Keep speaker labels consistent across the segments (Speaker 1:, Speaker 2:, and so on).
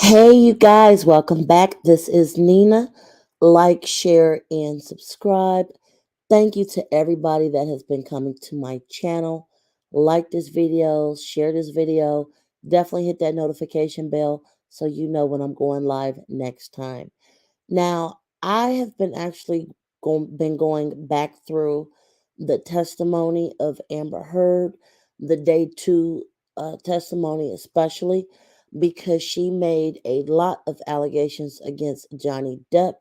Speaker 1: Hey, you guys, welcome back. This is Nina. Like, share, and subscribe. Thank you to everybody that has been coming to my channel. Like this video, share this video. Definitely hit that notification bell so you know when I'm going live next time. Now, I have been actually been going back through the testimony of Amber Heard, the day two testimony, especially because she made a lot of allegations against Johnny Depp.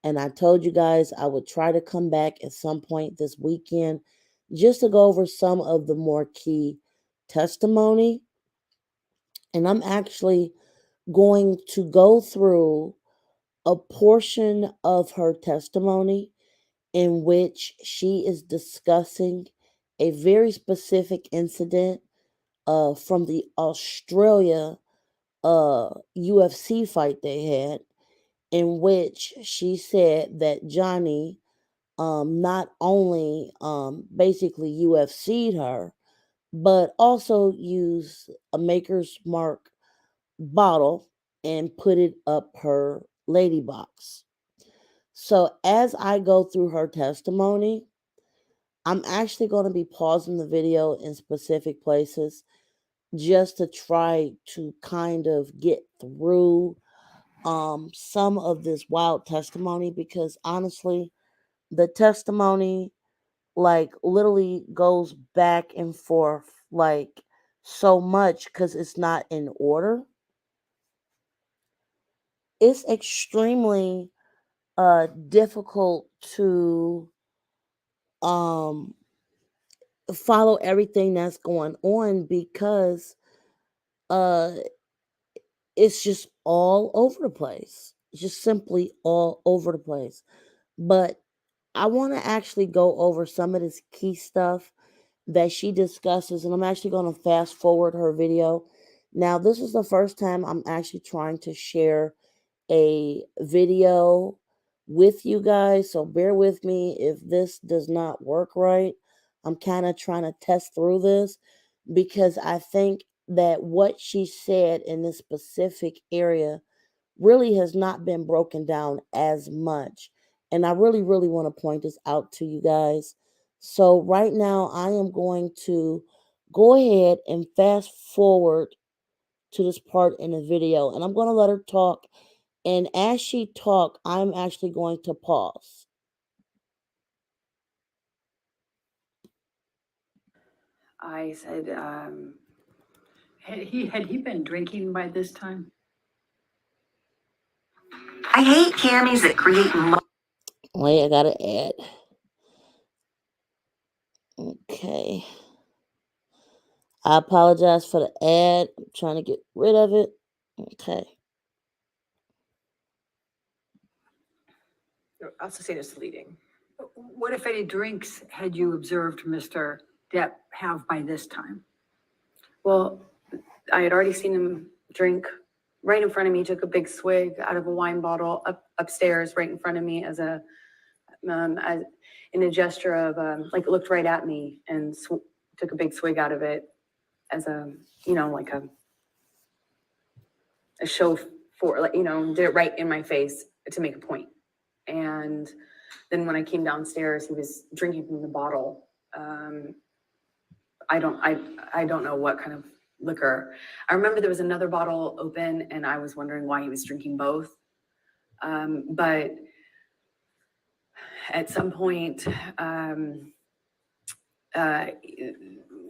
Speaker 1: And I told you guys I would try to come back at some point this weekend just to go over some of the more key testimony. And I'm actually going to go through a portion of her testimony in which she is discussing a very specific incident from the Australia UFC fight they had, in which she said that Johnny not only basically UFC'd her, but also used a Maker's Mark bottle and put it up her lady box. So as I go through her testimony, I'm actually going to be pausing the video in specific places just to try to kind of get through some of this wild testimony, because honestly, the testimony like literally goes back and forth like so much because it's not in order. It's extremely difficult to um follow everything that's going on because uh it's just all over the place. It's just simply all over the place. But I want to actually go over some of this key stuff that she discusses, and I'm actually going to fast forward her video. Now, this is the first time I'm actually trying to share a video with you guys, so bear with me if this does not work right. I'm kind of trying to test through this because I think that what she said in this specific area really has not been broken down as much. And I really, really want to point this out to you guys. So, right now, I am going to go ahead and fast forward to this part in the video, and I'm going to let her talk. And as she talk, I'm actually going to pause.
Speaker 2: I said, had he been drinking by this time?
Speaker 3: I hate camis that create.
Speaker 1: Wait, I gotta add. Okay. I apologize for the ad. I'm trying to get rid of it. Okay.
Speaker 4: I'll say it's deleting.
Speaker 2: What, if any, drinks had you observed Mr. Depp have by this time?
Speaker 4: Well, I had already seen him drink right in front of me. He took a big swig out of a wine bottle upstairs, right in front of me, as in a gesture of like looked right at me and took a big swig out of it as a like a show for like did it right in my face to make a point. And then when I came downstairs, he was drinking from the bottle. I don't know what kind of liquor. I remember there was another bottle open, and I was wondering why he was drinking both. But at some point,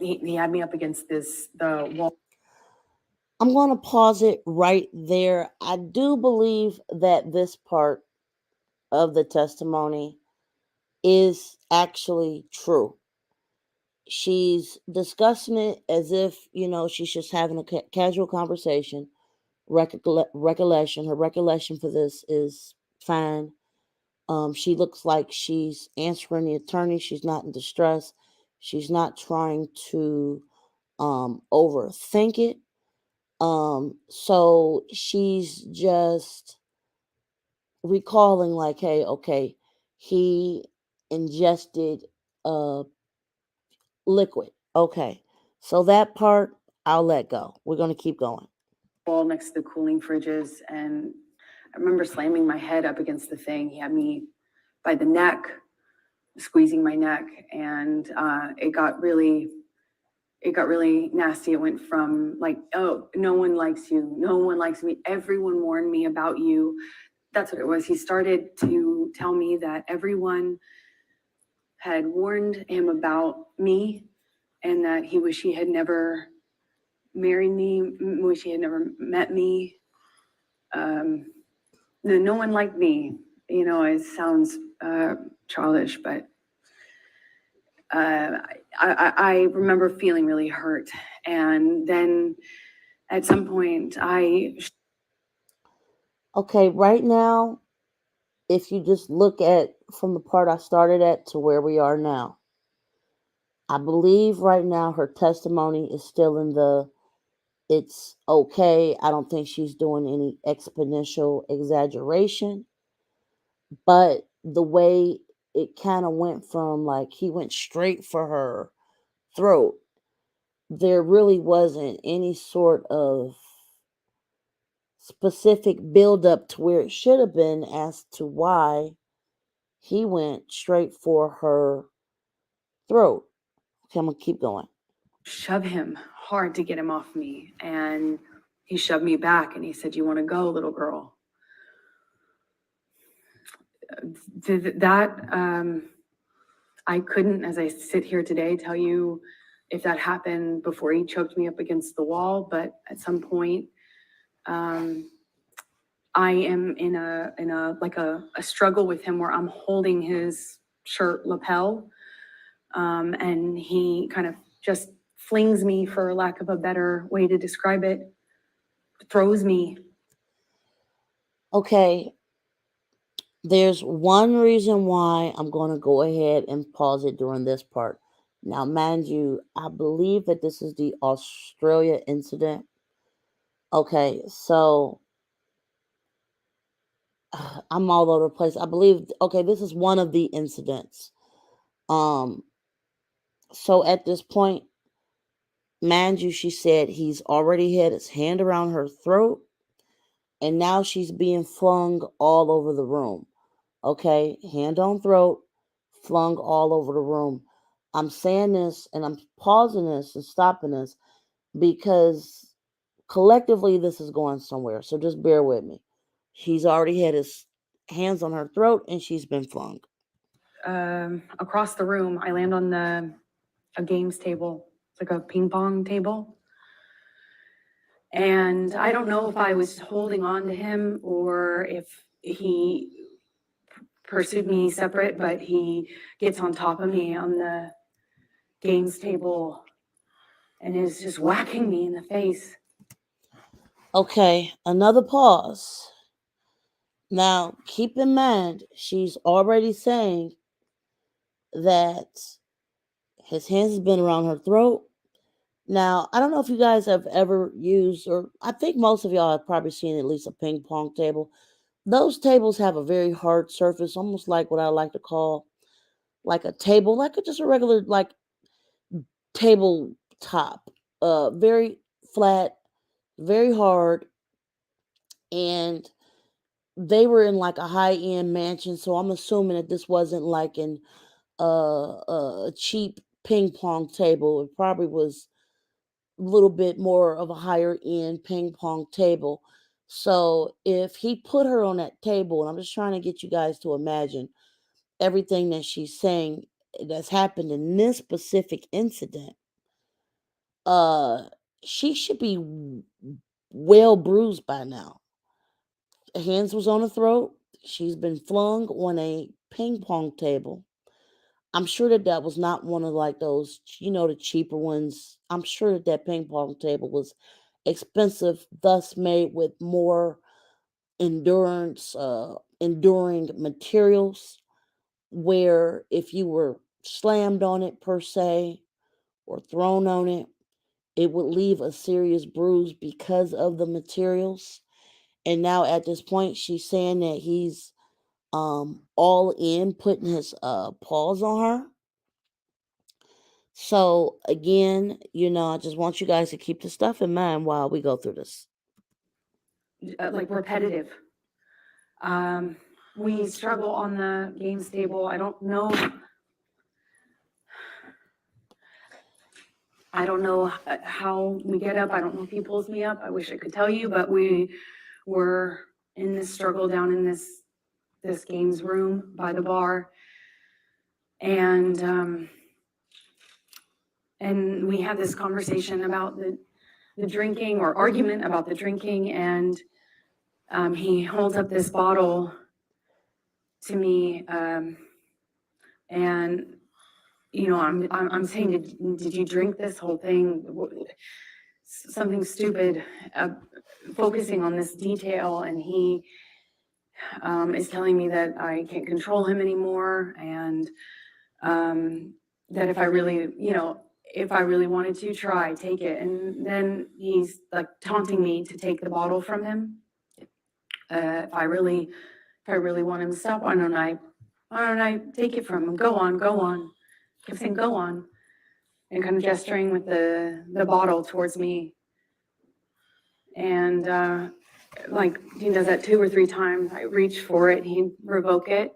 Speaker 4: he had me up against the wall.
Speaker 1: I'm going to pause it right there. I do believe that this part of the testimony is actually true. She's discussing it as if, she's just having a casual conversation. Recollection, her recollection for this is fine. She looks like she's answering the attorney. She's not in distress. She's not trying to overthink it. So she's just recalling, like, hey, okay, he ingested liquid. Okay. So that part I'll let go. We're going to keep going.
Speaker 4: wall next to the cooling fridges, and I remember slamming my head up against the thing. He had me by the neck, squeezing my neck, and it got really nasty. It went from like, oh, no one likes you, no one likes me, everyone warned me about you. That's what it was. He started to tell me that everyone had warned him about me, and that he wished he had never married me, wish he had never met me. No one liked me. You know, it sounds childish, but I remember feeling really hurt. And then at some point,
Speaker 1: Okay, right now, if you just look at from the part I started at to where we are now, I believe right now her testimony is still in the it's okay. I don't think she's doing any exponential exaggeration, but the way it kind of went from like he went straight for her throat, there really wasn't any sort of specific build up to where it should have been as to why he went straight for her throat. Okay, I'm gonna keep going.
Speaker 4: shove him hard to get him off me, and he shoved me back, and he said, "You want to go, little girl?" That I couldn't, as I sit here today, tell you if that happened before he choked me up against the wall, but at some point, I am in a struggle with him where I'm holding his shirt lapel, and he kind of just flings me, for lack of a better way to describe it, throws me.
Speaker 1: Okay, there's one reason why I'm going to go ahead and pause it during this part. Now, mind you, I believe that this is the Australia incident. Okay, so I'm all over the place. I believe, okay, this is one of the incidents. Um, so at this point, mind you, she said he's already had his hand around her throat, and now she's being flung all over the room. Okay, hand on throat, flung all over the room. I'm saying this and I'm pausing this and stopping this because collectively this is going somewhere. So just bear with me. He's already had his hands on her throat and she's been flung.
Speaker 4: Across the room, I land on a games table. It's like a ping pong table. And I don't know if I was holding on to him or if he pursued me separate, but he gets on top of me on the games table and is just whacking me in the face.
Speaker 1: Okay, another pause. Now, keep in mind, she's already saying that his hands has been around her throat. Now, I don't know if you guys have ever used, or I think most of y'all have probably seen at least a ping pong table. Those tables have a very hard surface, almost like what I like to call like a table, like just a regular like tabletop. Very flat, very hard, and they were in like a high end mansion. So I'm assuming that this wasn't like a cheap ping pong table. It probably was a little bit more of a higher end ping pong table. So if he put her on that table, and I'm just trying to get you guys to imagine everything that she's saying that's happened in this specific incident, uh she should be well bruised by now. Hands was on her throat. She's been flung on a ping pong table. I'm sure that that was not one of like those, the cheaper ones. I'm sure that that ping pong table was expensive, thus made with more enduring materials. Where if you were slammed on it per se or thrown on it, it would leave a serious bruise because of the materials. And now at this point, she's saying that he's all in putting his paws on her. So again, I just want you guys to keep the stuff in mind while we go through this.
Speaker 4: like repetitive. We struggle on the games table. I don't know how we get up. I don't know if he pulls me up. I wish I could tell you, but we were in this struggle down in this games room by the bar. And we had this conversation about the drinking, or argument about the drinking, and he holds up this bottle to me, and I'm saying, did you drink this whole thing? Something stupid, focusing on this detail, and he is telling me that I can't control him anymore, and that if I really wanted to try, take it. And then he's like taunting me to take the bottle from him. If I really want him to stop, why don't I take it from him? Go on. Kept saying, go on, and kind of gesturing with the bottle towards me. And like he does that 2 or 3 times. I reach for it, he'd revoke it,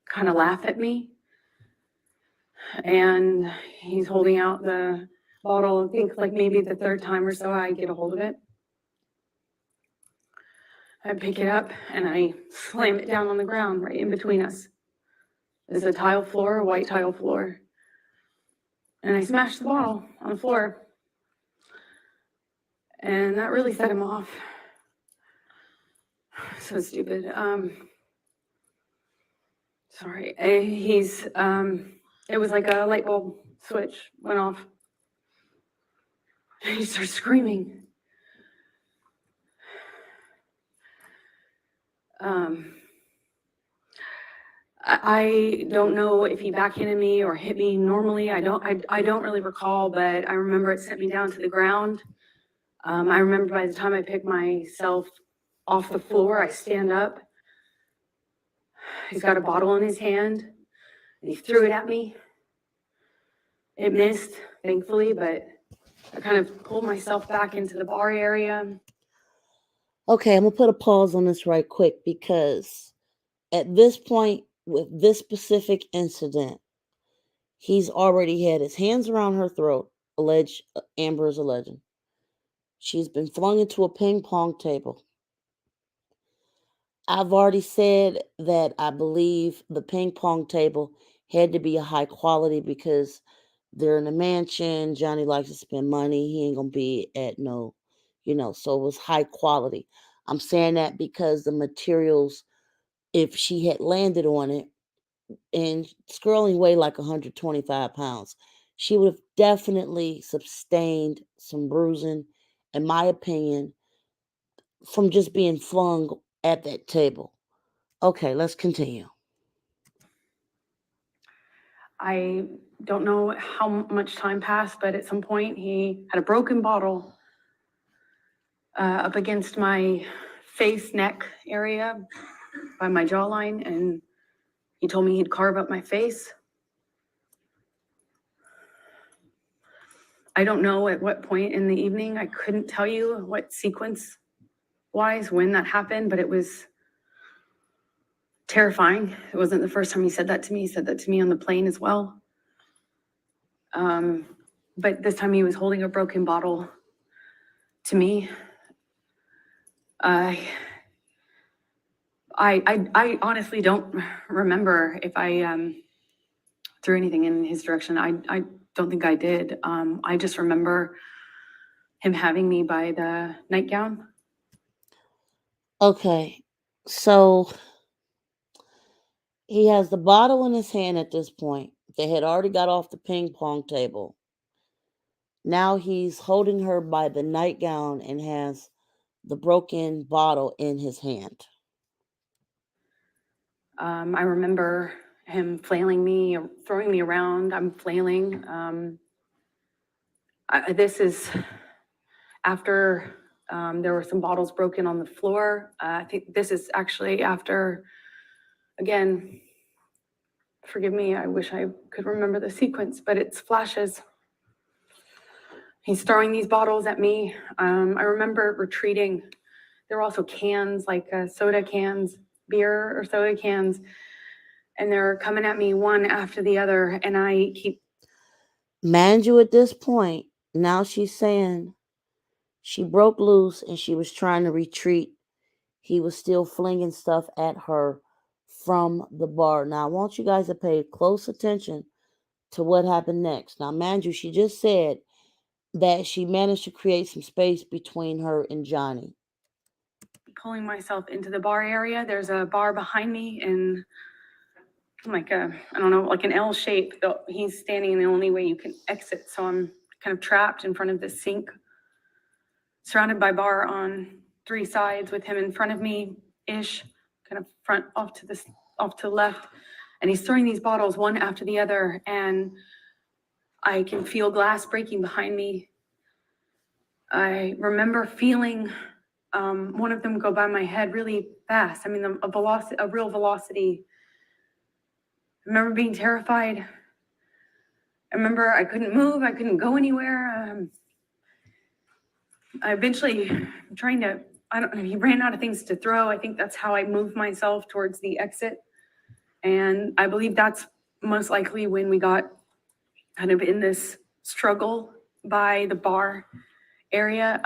Speaker 4: kind of laugh at me. And he's holding out the bottle. I think like maybe the 3rd time or so I get a hold of it. I pick it up and I slam it down on the ground right in between us. There's a tile floor, a white tile floor. And I smashed the bottle on the floor. And that really set him off. So stupid. Sorry. It was like a light bulb switch went off. And he starts screaming. I don't know if he backhanded me or hit me normally. I don't really recall, but I remember it sent me down to the ground. I remember by the time I picked myself off the floor, I stand up. He's got a bottle in his hand, and he threw it at me. It missed, thankfully, but I kind of pulled myself back into the bar area.
Speaker 1: Okay, I'm going to put a pause on this right quick, because at this point, with this specific incident, he's already had his hands around her throat. Amber is alleged. She's been flung into a ping pong table. I've already said that I believe the ping pong table had to be a high quality, because they're in a mansion. Johnny likes to spend money. He ain't going to be at no, so it was high quality. I'm saying that because the materials, if she had landed on it, and Skirling weighed like 125 pounds, she would have definitely sustained some bruising, in my opinion, from just being flung at that table. Okay, let's continue.
Speaker 4: I don't know how much time passed, but at some point he had a broken bottle up against my face, neck area by my jawline, and he told me he'd carve up my face. I don't know at what point in the evening. I couldn't tell you what sequence-wise when that happened, but it was terrifying. It wasn't the first time he said that to me. He said that to me on the plane as well. But this time he was holding a broken bottle to me. I honestly don't remember if I threw anything in his direction. I don't think I did. I just remember him having me by the nightgown.
Speaker 1: Okay, so he has the bottle in his hand at this point. They had already got off the ping pong table. Now he's holding her by the nightgown and has the broken bottle in his hand.
Speaker 4: I remember him flailing me, throwing me around. I'm flailing. This is after there were some bottles broken on the floor. I think this is actually after, again, forgive me, I wish I could remember the sequence, but it's flashes. He's throwing these bottles at me. I remember retreating there were also cans, like soda cans, beer or soda cans, and they're coming at me one after the other, and I keep.
Speaker 1: Mind you, at this point, now she's saying she broke loose and she was trying to retreat. He was still flinging stuff at her from the bar. Now, I want you guys to pay close attention to what happened next. Now, mind you, she just said that she managed to create some space between her and Johnny.
Speaker 4: Pulling myself into the bar area. There's a bar behind me in like I don't know, like an L shape. He's standing in the only way you can exit. So I'm kind of trapped in front of this sink, surrounded by bar on 3 sides with him in front of me ish, kind of front off to the left. And he's throwing these bottles one after the other. And I can feel glass breaking behind me. I remember feeling one of them go by my head really fast. I mean, a real velocity. I remember being terrified. I remember I couldn't move. I couldn't go anywhere. I eventually trying to, I don't know, he ran out of things to throw. I think that's how I moved myself towards the exit. And I believe that's most likely when we got kind of in this struggle by the bar area.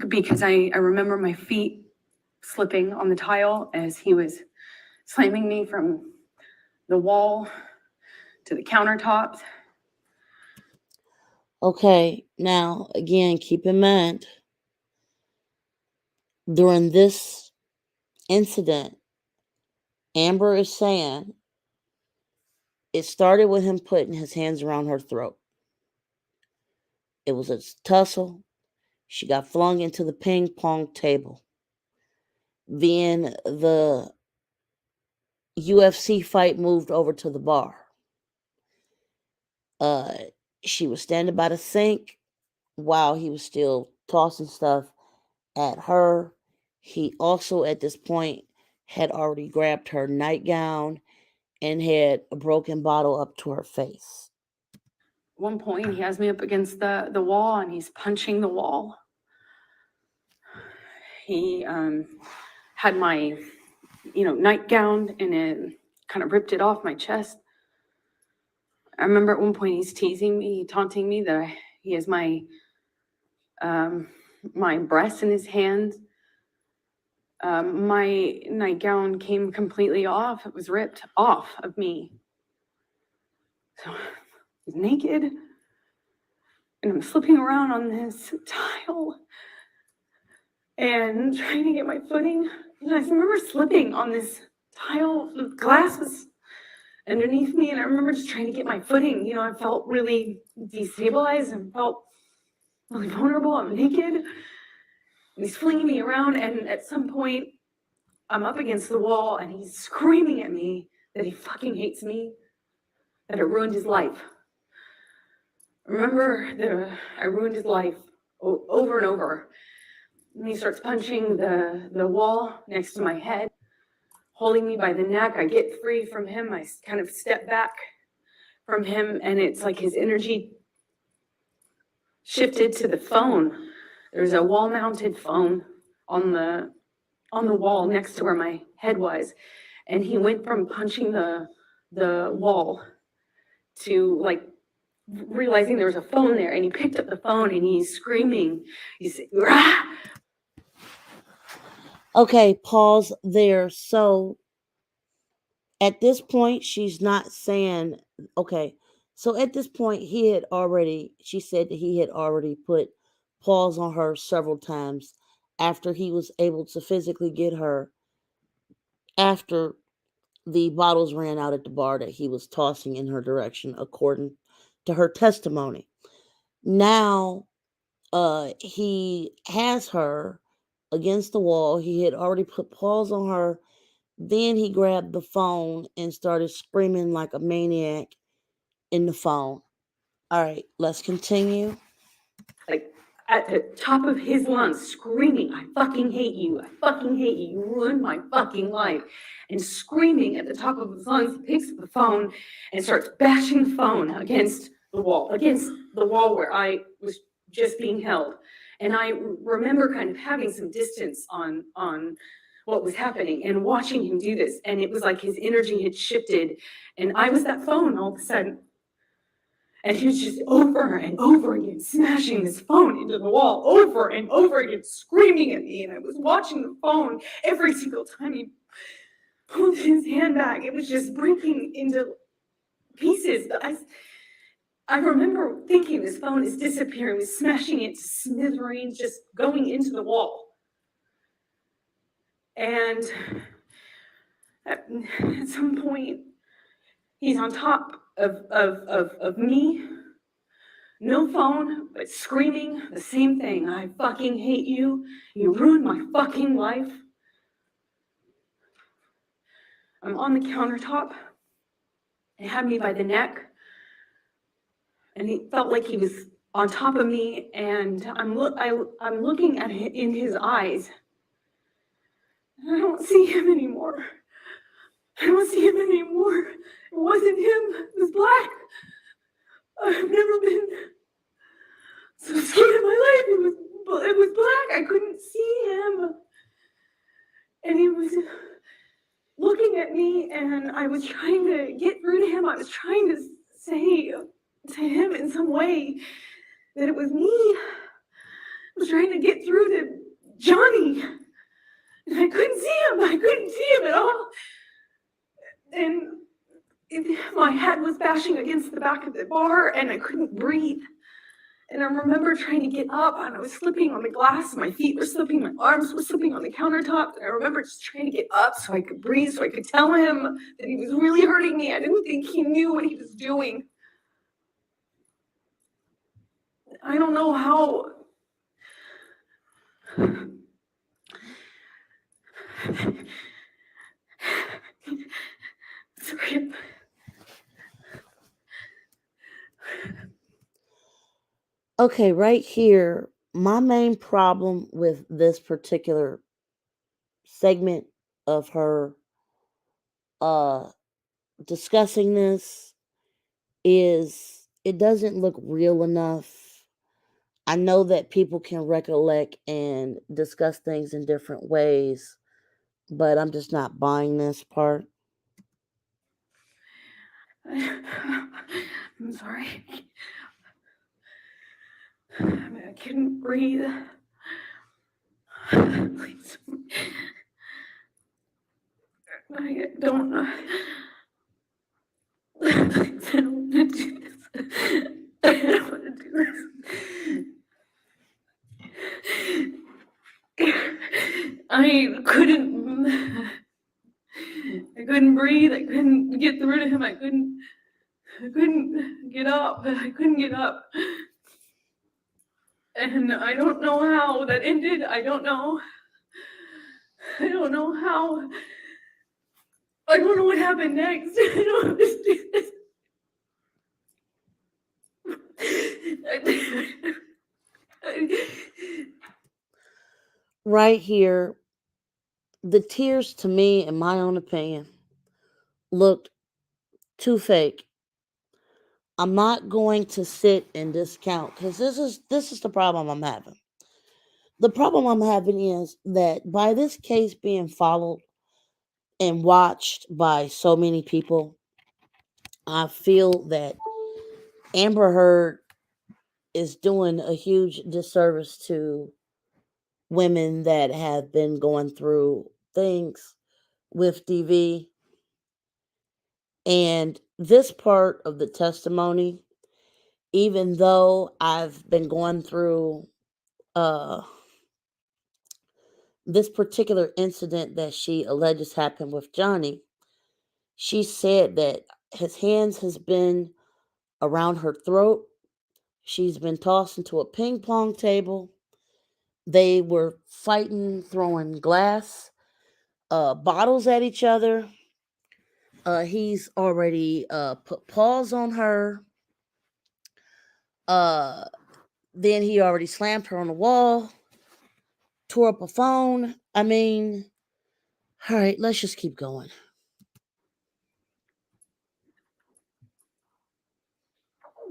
Speaker 4: Because I remember my feet slipping on the tile as he was slamming me from the wall to the countertops.
Speaker 1: Okay, now again, keep in mind, during this incident, Amber is saying it started with him putting his hands around her throat. It was a tussle. She got flung into the ping pong table. Then the UFC fight moved over to the bar. She was standing by the sink while he was still tossing stuff at her. He also, at this point, had already grabbed her nightgown and had a broken bottle up to her face.
Speaker 4: At one point, he has me up against the wall and he's punching the wall. He had my, nightgown and it kind of ripped it off my chest. I remember at one point he's teasing me, taunting me that he has my breasts in his hands. My nightgown came completely off. It was ripped off of me. So I was naked and I'm slipping around on this tile and trying to get my footing. And I remember slipping on this tile. The glass was underneath me and I remember just trying to get my footing. I felt really destabilized and felt really vulnerable. I'm naked. And he's flinging me around, and at some point, I'm up against the wall, and he's screaming at me that he fucking hates me, that I ruined his life. Remember, I ruined his life over and over. And he starts punching the wall next to my head, holding me by the neck. I get free from him. I kind of step back from him, and it's like his energy shifted to the phone. There's a wall-mounted phone on the wall next to where my head was, and he went from punching the wall to like realizing there was a phone there, and he picked up the phone and he's screaming. He's Rah!
Speaker 1: Okay, pause there. So at this point, she's not saying, okay, so at this point, she said that he had already put pause on her several times after he was able to physically get her after the bottles ran out at the bar that he was tossing in her direction, according to her testimony. Now, he has her against the wall. He had already put pause on her. Then he grabbed the phone and started screaming like a maniac in the phone. All right, let's continue.
Speaker 4: Like at the top of his lungs, screaming, I fucking hate you. I fucking hate you. You ruined my fucking life. And screaming at the top of his lungs, he picks up the phone and starts bashing the phone against the wall where I was just being held.
Speaker 5: And I remember kind of having some distance on what was happening and watching him do this. And it was like his energy had shifted. And I was that phone all of a sudden. And he was just over and over again smashing this phone into the wall, over and over again, screaming at me. And I was watching the phone every single time he pulled his hand back. It was just breaking into pieces. I remember thinking this phone is disappearing, was smashing it to smithereens, just going into the wall. And at some point, he's on top of me, no phone, but screaming the same thing. I fucking hate you. You ruined my fucking life. I'm on the countertop. He had me by the neck. And he felt like he was on top of me. And I'm looking at it in his eyes. I don't see him anymore. I don't see him anymore. It wasn't him. It was black. I've never been so scared in my life. It was black. I couldn't see him. And he was looking at me, and I was trying to get through to him. I was trying to say to him in some way that it was me. I was trying to get through to Johnny. And I couldn't see him. I couldn't see him at all. And my head was bashing against the back of the bar, and I couldn't breathe. And I remember trying to get up, and I was slipping on the glass. My feet were slipping, my arms were slipping on the countertop. And I remember just trying to get up so I could breathe, so I could tell him that he was really hurting me. I didn't think he knew what he was doing. I don't know how. Sorry.
Speaker 1: Okay, right here, my main problem with this particular segment of her uh discussing this is it doesn't look real enough. I know that people can recollect and discuss things in different ways, but I'm just not buying this part.
Speaker 5: I'm sorry. I couldn't breathe. Please. I don't know. Please, I don't want to do this. I don't want to do this. I couldn't breathe. I couldn't get through to him. I couldn't get up. I couldn't get up. And I don't know how that ended. I don't know how. I don't know what happened next. I don't understand.
Speaker 1: Right here, the tears to me, in my own opinion, looked too fake. I'm not going to sit and discount because this is the problem I'm having. The problem I'm having is that by this case being followed and watched by so many people, I feel that Amber Heard is doing a huge disservice to women that have been going through things with DV. And this part of the testimony, even though I've been going through uh, this particular incident that she alleges happened with Johnny, she said that his hands has been around her throat. She's been tossed into a ping pong table. They were fighting, throwing glass bottles at each other. He's already put paws on her. Uh, then he already slammed her on the wall, tore up a phone. I mean, all right, let's just keep going.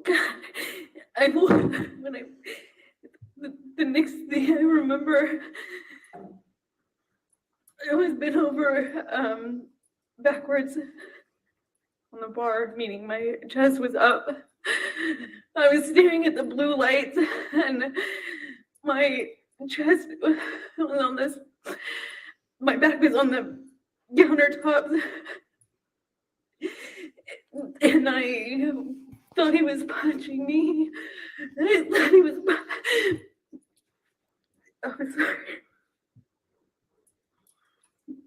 Speaker 5: God, when the next thing I remember, I was bent over backwards on the bar, meaning my chest was up. I was staring at the blue lights, and my chest was on this. My back was on the countertops, and I thought he was punching me. I thought he was. Oh, sorry.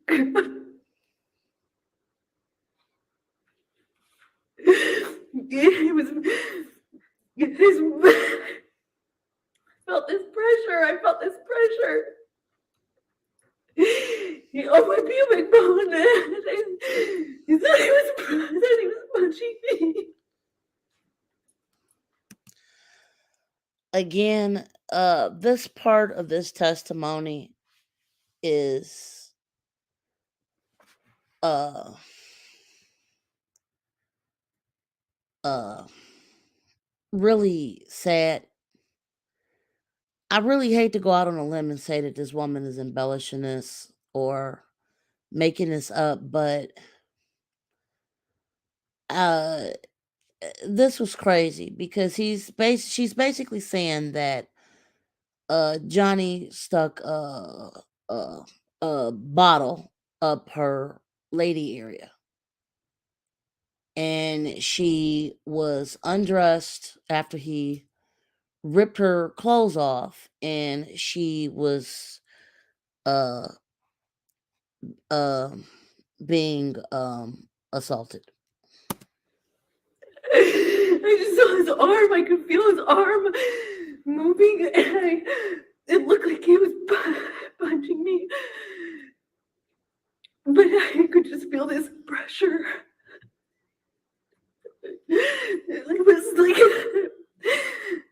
Speaker 5: It was. I felt this pressure. On my pubic bone. He thought he was punching me.
Speaker 1: Again, this part of this testimony is uh uh really sad. I really hate to go out on a limb and say that this woman is embellishing this or making this up, but uh this was crazy because she's basically saying that Johnny stuck uh a bottle up her lady area, and she was undressed after he ripped her clothes off, and she was uh um being assaulted.
Speaker 5: I just saw his arm. I could feel his arm moving, and it looked like he was punching me. But I could just feel this pressure. It was like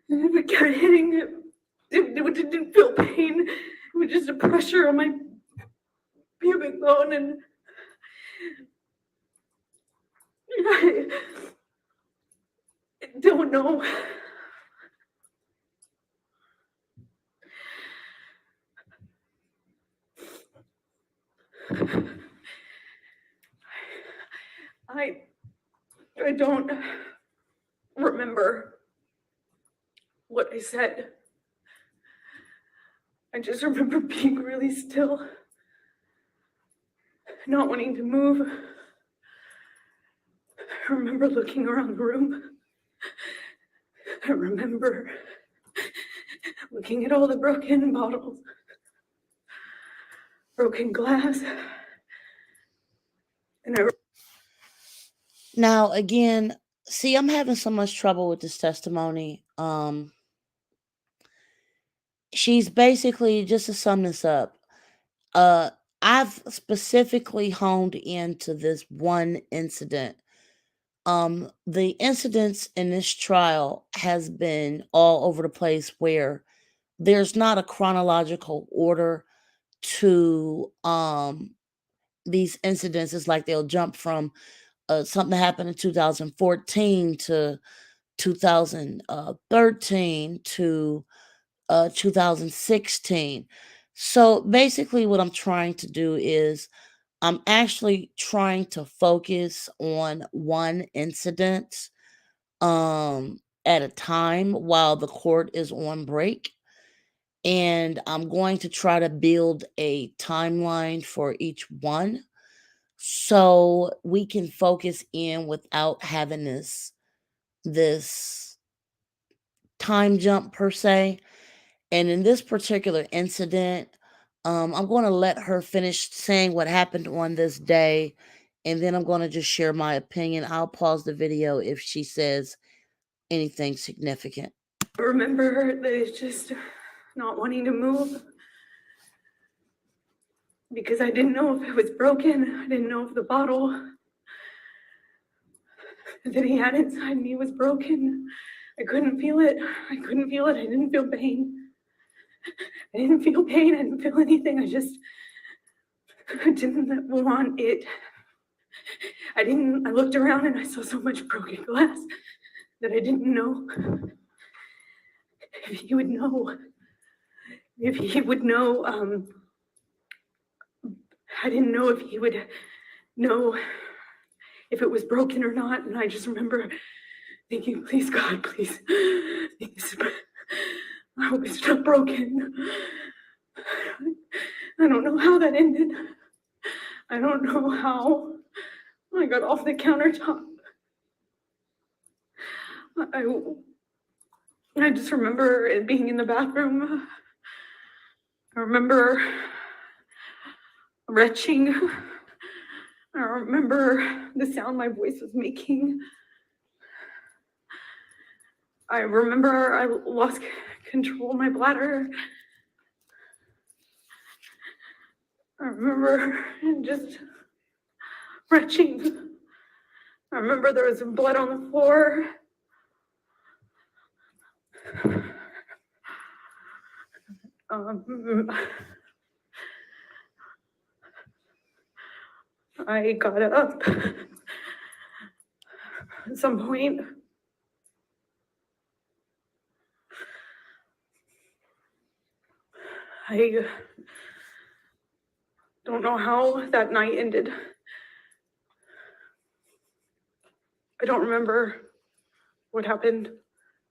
Speaker 5: if it kept hitting it, it didn't feel pain. It was just a pressure on my pubic bone, and I don't know. I don't remember what I said. I just remember being really still, not wanting to move. I remember looking around the room. I remember looking at all the broken bottles, broken glass. And
Speaker 1: Now, again, see, I'm having so much trouble with this testimony. She's basically, just to sum this up, uh I've specifically honed into this one incident. The incidents in this trial has been all over the place, where there's not a chronological order to these incidents. It's like they'll jump from something happened in 2014 to 2013 to 2016. So basically, what I'm trying to do is I'm actually trying to focus on one incident at a time while the court is on break. And I'm going to try to build a timeline for each one so we can focus in without having this time jump per se. And in this particular incident, I'm going to let her finish saying what happened on this day, and then I'm going to just share my opinion. I'll pause the video if she says anything significant.
Speaker 5: I remember that it's just not wanting to move because I didn't know if it was broken. I didn't know if the bottle that he had inside me was broken. I couldn't feel it. I couldn't feel it. I didn't feel pain. I didn't feel pain. I didn't feel anything. I just didn't want it. I looked around and I saw so much broken glass that I didn't know if he would know if he would know. I didn't know if he would know if it was broken or not. And I just remember thinking, please, God, please, I hope it's not broken. I don't know how that ended. I don't know how I got off the countertop. I just remember it being in the bathroom. I remember retching. I remember the sound my voice was making. I remember I lost control of my bladder. I remember just retching. I remember there was blood on the floor. I got up at some point. I don't know how that night ended. I don't remember what happened.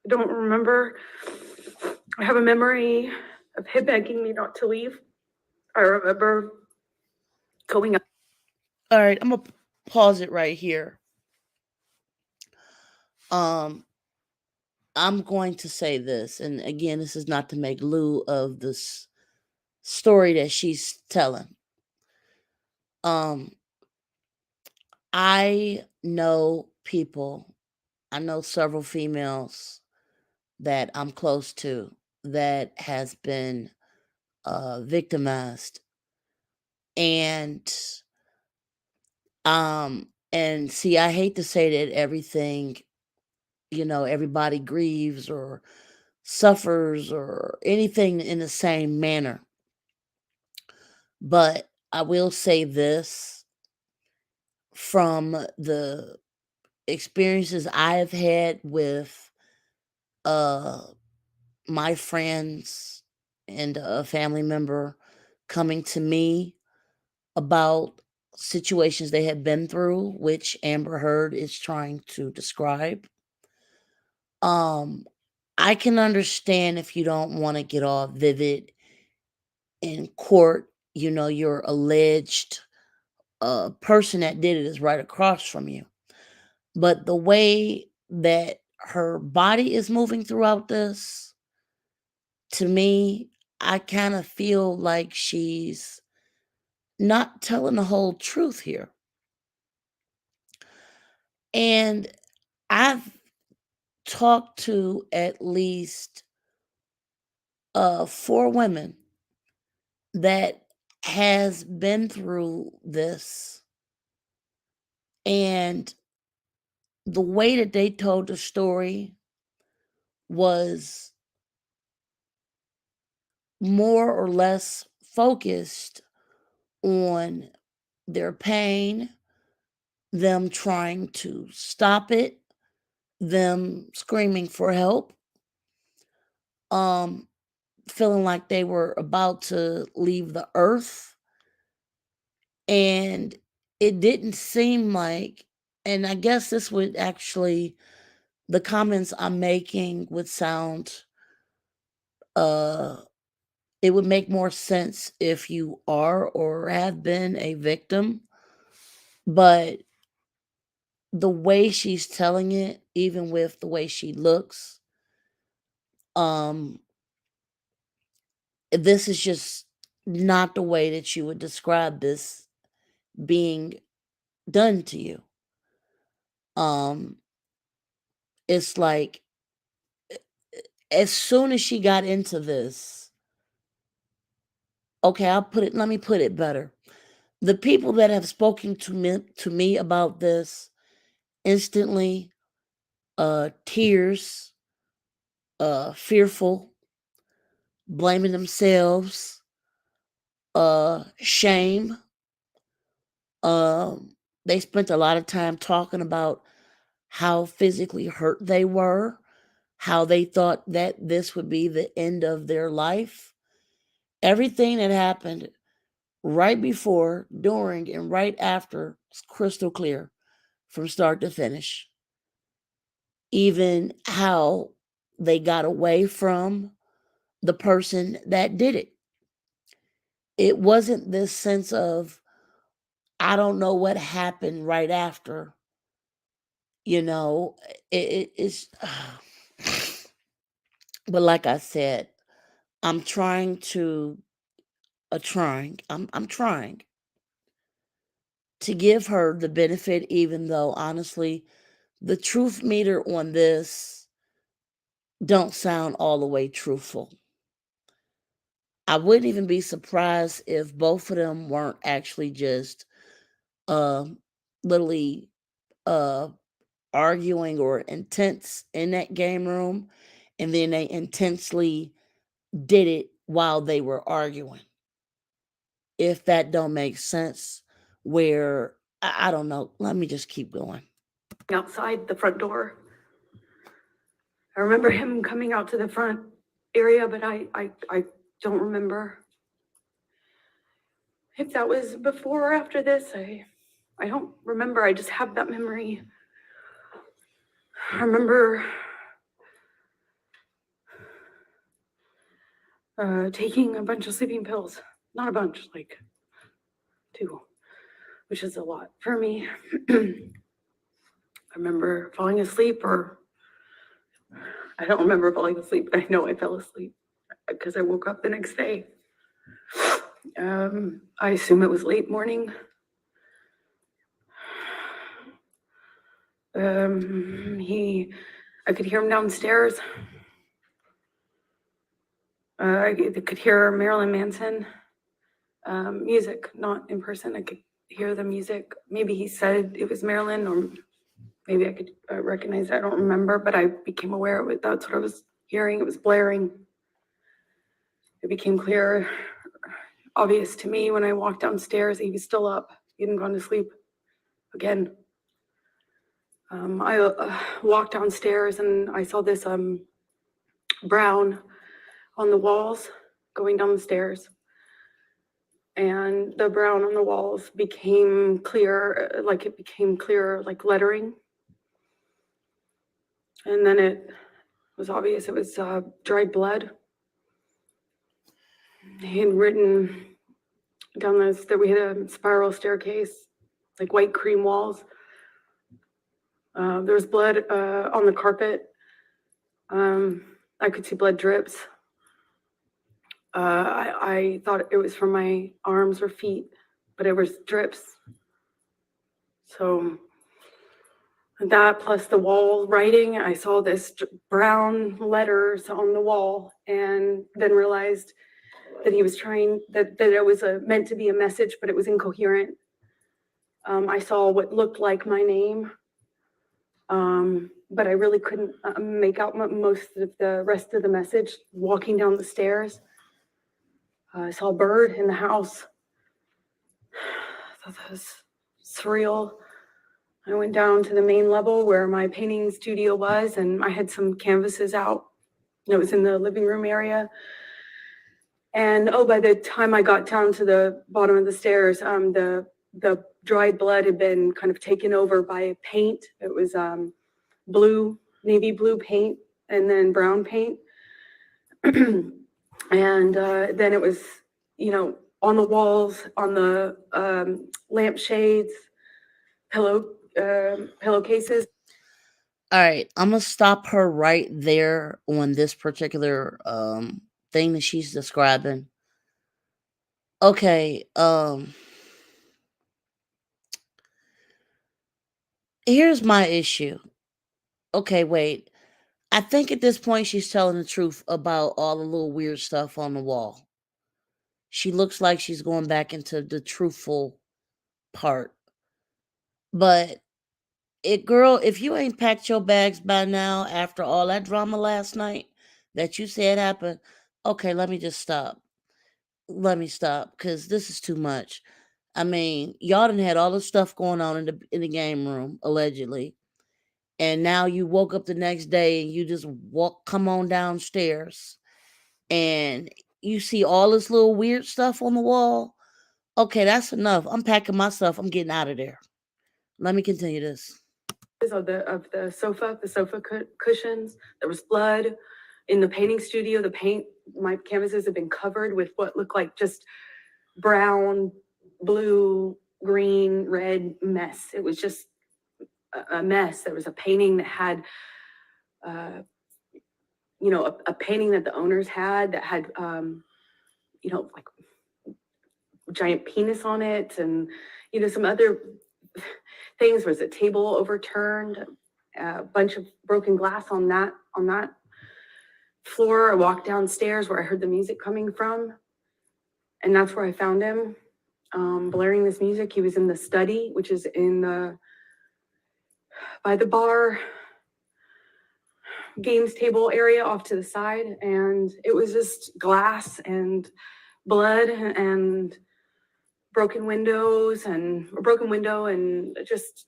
Speaker 5: I don't remember. I have a memory of him begging me not to leave. I remember going up.
Speaker 1: All right, I'm gonna pause it right here. I'm going to say this, and again, this is not to make lieu of this story that she's telling. I know people, I know several females that I'm close to that has been victimized. And see, I hate to say that everything, everybody grieves or suffers or anything in the same manner. But I will say this from the experiences I have had with uh my friends and a family member coming to me about situations they had been through, which Amber Heard is trying to describe. Um, I can understand if you don't want to get all vivid in court. Your alleged person that did it is right across from you. But the way that her body is moving throughout this, to me, I kind of feel like she's not telling the whole truth here. And I've talked to at least 4 women that has been through this, and the way that they told the story was more or less focused on their pain, them trying to stop it, them screaming for help, um, feeling like they were about to leave the earth. And it didn't seem like, and I guess this would actually, the comments I'm making would sound, uh, it would make more sense if you are or have been a victim. But the way she's telling it, even with the way she looks, um, this is just not the way that you would describe this being done to you. Um, it's like as soon as she got into this, okay, let me put it better. The people that have spoken to me about this instantly, tears, fearful, blaming themselves, shame. They spent a lot of time talking about how physically hurt they were, how they thought that this would be the end of their life. Everything that happened right before, during, and right after is crystal clear from start to finish. Even how they got away from the person that did it. It wasn't this sense of, I don't know what happened right after. You know, it's. But like I said, I'm trying to, I'm trying to give her the benefit, even though honestly, the truth meter on this don't sound all the way truthful. I wouldn't even be surprised if both of them weren't actually just uh literally uh arguing or intense in that game room, and then they intensely did it while they were arguing. If that don't make sense, where I don't know, let me just keep going.
Speaker 5: outside the front door. I remember him coming out to the front area, but I don't remember if that was before or after this. I don't remember. I just have that memory. I remember taking a bunch of sleeping pills. Not a bunch, like 2, which is a lot for me. I remember falling asleep, or I don't remember falling asleep, but I know I fell asleep because I woke up the next day. I assume it was late morning. I could hear him downstairs. I could hear Marilyn Manson music, not in person. I could hear the music. Maybe he said it was Marilyn, or maybe I could recognize it. I don't remember, but I became aware of it. That's what I was hearing. It was blaring. It became clear, obvious to me when I walked downstairs. He was still up. He hadn't gone to sleep again. I walked downstairs and I saw this brown on the walls going down the stairs. And the brown on the walls became clear, like it became clear, like lettering. And then it was obvious it was dried blood. He had written down this, that we had a spiral staircase, like white cream walls. There was blood on the carpet. I could see blood drips. I thought it was from my arms or feet, but it was drips. So that plus the wall writing, I saw this brown letters on the wall, and then realized that he was trying, that it was meant to be a message, but it was incoherent. I saw what looked like my name, but I really couldn't make out most of the rest of the message. Walking down the stairs, I saw a bird in the house. I thought that was surreal. I went down to the main level where my painting studio was, and I had some canvases out. It was in the living room area. And by the time I got down to the bottom of the stairs, the dried blood had been kind of taken over by paint. It was blue, navy blue paint, and then brown paint. And then it was, on the walls, on the lampshades, pillowcases.
Speaker 1: All right, I'm gonna stop her right there on this particular thing that she's describing. Okay, here's my issue. Okay, wait. I think at this point she's telling the truth about all the little weird stuff on the wall. She looks like she's going back into the truthful part. But girl, if you ain't packed your bags by now after all that drama last night that you said happened, okay, let me just stop. Let me stop, because this is too much. I mean, y'all done had all the stuff going on in the game room, allegedly. And now you woke up the next day and you just come on downstairs, and you see all this little weird stuff on the wall. Okay, that's enough. I'm packing my stuff. I'm getting out of there. Let me continue this.
Speaker 5: Of the sofa cushions. There was blood in the painting studio. My canvases have been covered with what looked like just brown, blue, green, red mess. It was just a mess. There was a painting that had, a painting that the owners had that had, like giant penis on it, and some other things. There was a table overturned, a bunch of broken glass on that floor. I walked downstairs where I heard the music coming from, and that's where I found him, blaring this music. He was in the study, which is by the bar games table area off to the side, and it was just glass and blood and broken window, and just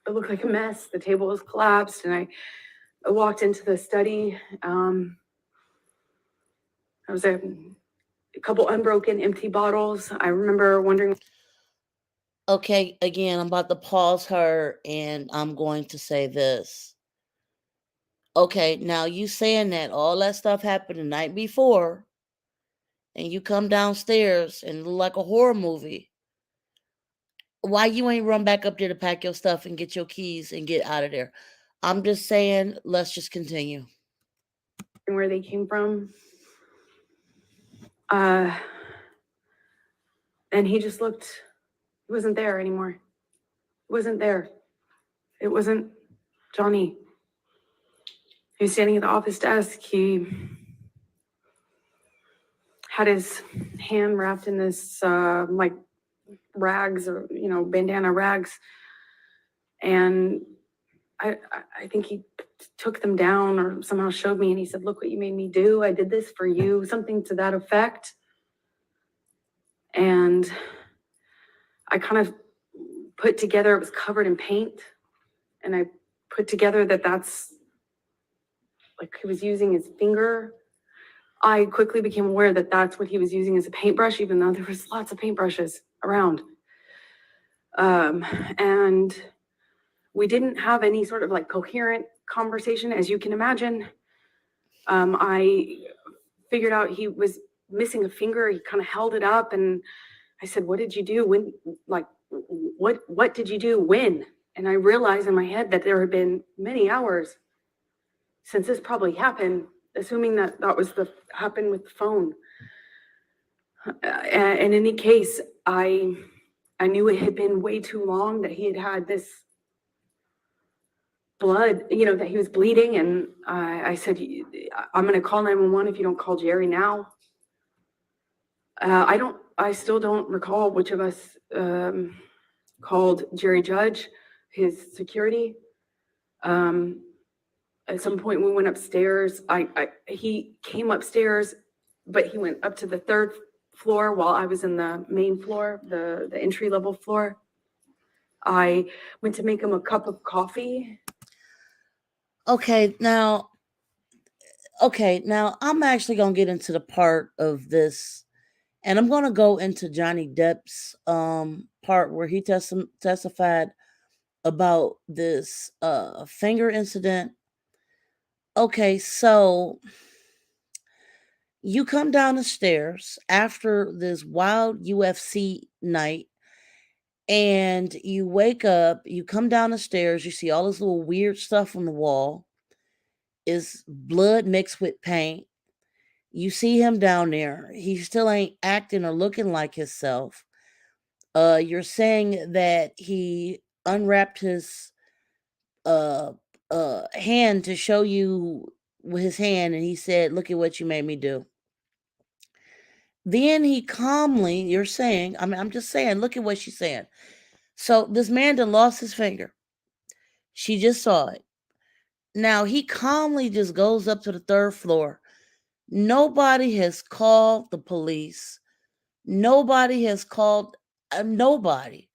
Speaker 5: it looked like a mess. The table was collapsed, and I walked into the study. There was a couple unbroken empty bottles. I remember wondering.
Speaker 1: Okay, again, I'm about to pause her and I'm going to say this. Okay, now you saying that all that stuff happened the night before and you come downstairs and look like a horror movie. Why you ain't run back up there to pack your stuff and get your keys and get out of there? I'm just saying, let's just continue.
Speaker 5: Where they came from. And he just looked, he wasn't there anymore. He wasn't there. It wasn't Johnny. He was standing at the office desk. He had his hand wrapped in this like rags, or bandana rags, and I think he took them down or somehow showed me, and he said, "Look what you made me do. I did this for you," something to that effect. And I kind of put together, it was covered in paint, and I put together that's like he was using his finger. I quickly became aware that that's what he was using as a paintbrush, even though there was lots of paintbrushes around. And we didn't have any sort of like coherent conversation, as you can imagine. I figured out he was missing a finger. He kind of held it up, and I said, "What did you do? When? Like, what did you do? When?" And I realized in my head that there had been many hours since this probably happened, assuming that was happened with the phone. In any case, I knew it had been way too long, that he had this blood, that he was bleeding. And I said, "I'm going to call 911 if you don't call Jerry now." I still don't recall which of us called Jerry Judge, his security. At some point we went upstairs. He came upstairs, but he went up to the third floor while I was in the main floor, the entry level floor. I went to make him a cup of coffee.
Speaker 1: Okay, now I'm actually going to get into the part of this, and I'm going to go into Johnny Depp's part where he testified about this finger incident. Okay, so you come down the stairs after this wild UFC night, and you wake up, you come down the stairs, you see all this little weird stuff on the wall. Is blood mixed with paint. You see him down there. He still ain't acting or looking like himself. You're saying that he unwrapped his hand to show you with his hand, and he said, "Look at what you made me do." Then he calmly, you're saying, I'm just saying, look at what she's saying. So this man done lost his finger. She just saw it. Now he calmly just goes up to the third floor. Nobody has called the police. Nobody has called nobody.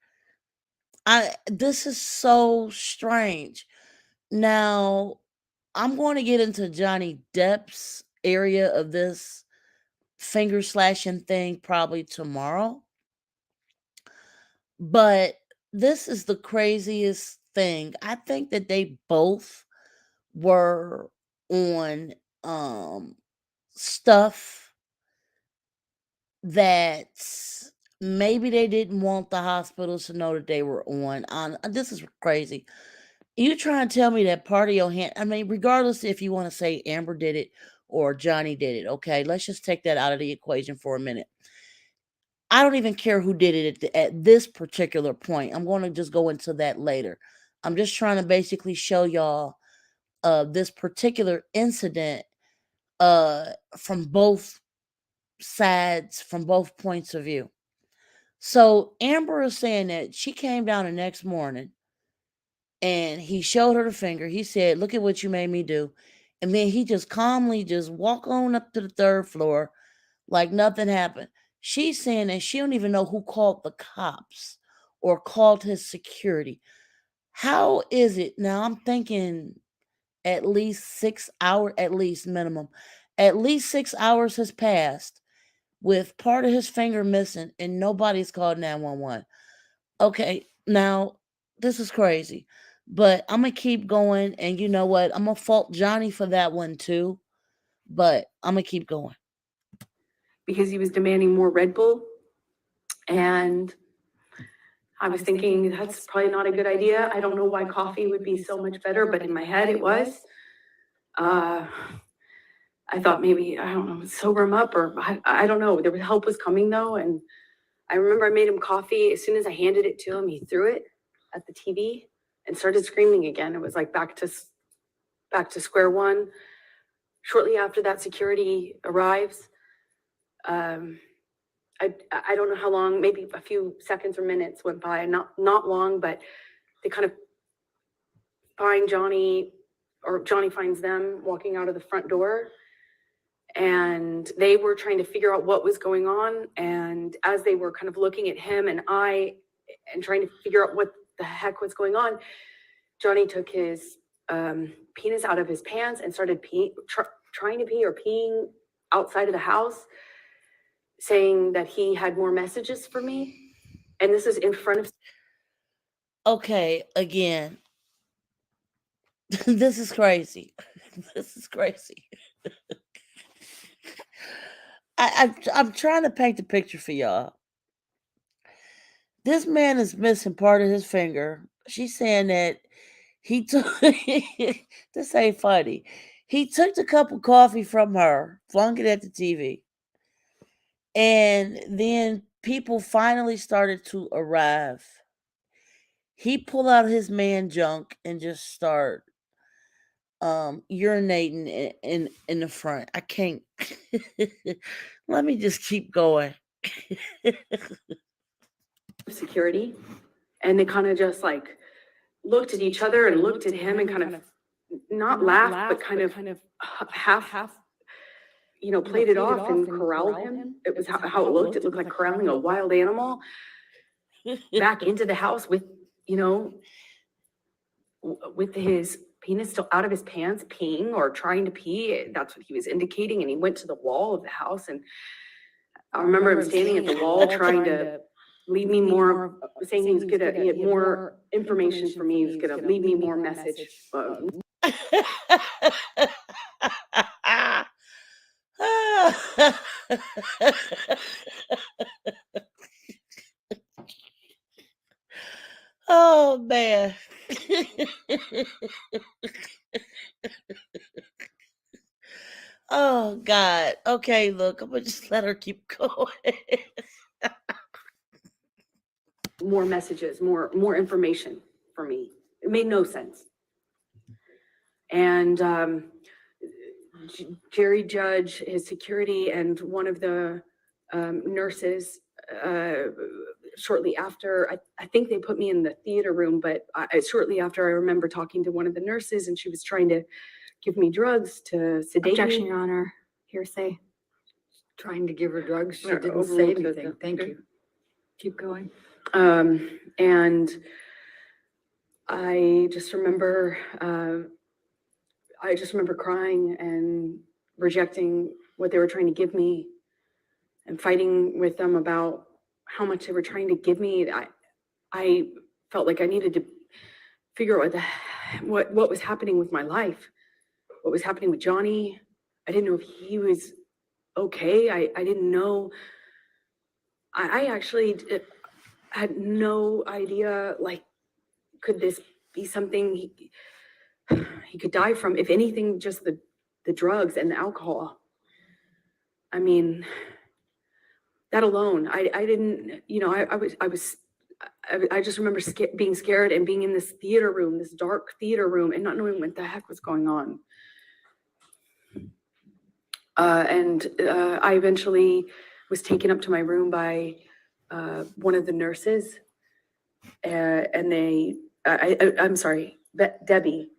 Speaker 1: This is so strange. Now, I'm going to get into Johnny Depp's area of this finger slashing thing probably tomorrow. But this is the craziest thing. I think that they both were on stuff that maybe they didn't want the hospitals to know that they were on. This is crazy. You trying to tell me that part of your hand, I mean, regardless if you want to say Amber did it or Johnny did it, okay? Let's just take that out of the equation for a minute. I don't even care who did it at this particular point. I'm going to just go into that later. I'm just trying to basically show y'all this particular incident from both sides, from both points of view. So Amber is saying that she came down the next morning and he showed her the finger. He said, "Look at what you made me do." And then he just calmly just walk on up to the third floor like nothing happened. She's saying that she don't even know who called the cops or called his security. How is it now? I'm thinking at least 6 hours, at least minimum. At least 6 hours has passed with part of his finger missing and nobody's called 911. Okay, now this is crazy. But I'm gonna keep going, and you know what? I'm gonna fault Johnny for that one too. But I'm gonna keep going.
Speaker 5: because he was demanding more Red Bull. And I was thinking that's probably not a good idea. I don't know why coffee would be so much better, but in my head it was. I thought maybe, I don't know, sober him up, or I don't know. There was help was coming though. And I remember I made him coffee. As soon as I handed it to him, he threw it at the TV and started screaming again. It was like back to square one. Shortly after that, security arrives. I don't know how long, maybe a few seconds or minutes went by, not long, but they kind of find Johnny, or Johnny finds them walking out of the front door. And they were trying to figure out what was going on. And as they were kind of looking at him and trying to figure out what the heck was going on, Johnny took his penis out of his pants and started trying to pee or peeing outside of the house, saying that he had more messages for me. And this is in front of.
Speaker 1: Okay, again, this is crazy. This is crazy. I'm trying to paint the picture for y'all. This man is missing part of his finger. She's saying that he took this ain't funny. He took the cup of coffee from her, flung it at the TV, and then people finally started to arrive. He pulled out his man junk and just start urinating in the front. I can't. Let me just keep going.
Speaker 5: Security, and they kind of just like looked at each other and looked at him and kind of not laughed, but kind of half played it off and corralled him. It was how it looked. It looked like corralling a wild animal back into the house with his penis still out of his pants, peeing or trying to pee. That's what he was indicating. And he went to the wall of the house, and I remember him standing at the wall trying to leave me more, saying he had more information for me. He was gonna leave me more message.
Speaker 1: Oh man. Oh God. Okay, look, I'm gonna just let her keep going.
Speaker 5: More messages, more information for me. It made no sense. And Jerry Judge, his security, and one of the nurses, shortly after, I think they put me in the theater room, but shortly after, I remember talking to one of the nurses, and she was trying to give me drugs to sedate
Speaker 4: Objection,
Speaker 5: me.
Speaker 4: Your Honor. Hearsay.
Speaker 2: Trying to give her drugs. She
Speaker 5: No,
Speaker 2: didn't say
Speaker 5: overruled
Speaker 2: anything.
Speaker 5: the-
Speaker 2: Thank you. Keep going.
Speaker 5: And I just remember crying and rejecting what they were trying to give me. and fighting with them about how much they were trying to give me. I felt like I needed to figure out what was happening with my life, what was happening with Johnny. I didn't know if he was okay. I didn't know. I actually had no idea, like, could this be something he could die from? If anything, just the drugs and the alcohol. I mean, that alone, I didn't, I just remember being scared and being in this theater room, this dark theater room, and not knowing what the heck was going on. I eventually was taken up to my room by one of the nurses, and I'm sorry, Debbie,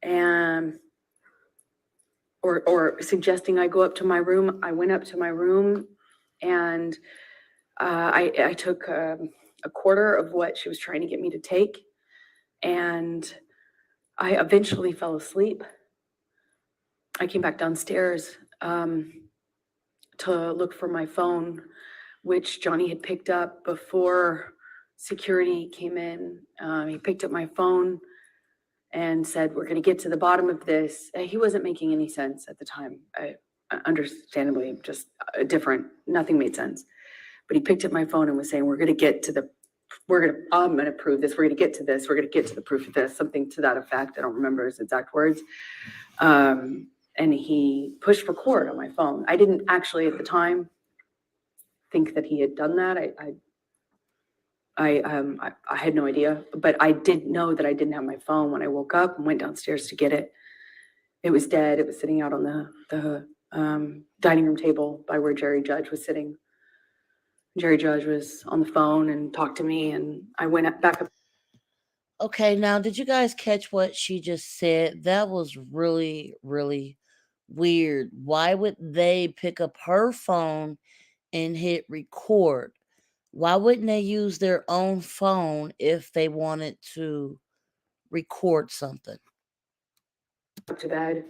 Speaker 5: and or suggesting I go up to my room. I went up to my room, and I took a quarter of what she was trying to get me to take, and I eventually fell asleep. I came back downstairs to look for my phone, which Johnny had picked up before security came in. He picked up my phone and said, "We're going to get to the bottom of this." He wasn't making any sense at the time. Understandably, just different. Nothing made sense. But he picked up my phone and was saying, I'm going to prove this. We're going to get to this. We're going to get to the proof of this. Something to that effect. I don't remember his exact words. And he pushed record on my phone. I didn't actually at the time think that he had done that. I had no idea, but I did know that I didn't have my phone when I woke up and went downstairs to get it. It was dead. It was sitting out on the dining room table by where Jerry Judge was sitting. Jerry Judge was on the phone and talked to me, and I went back up.
Speaker 1: Okay, now did you guys catch what she just said? That was really, really weird. Why would they pick up her phone and hit record? Why wouldn't they use their own phone if they wanted to record something?
Speaker 5: To bed,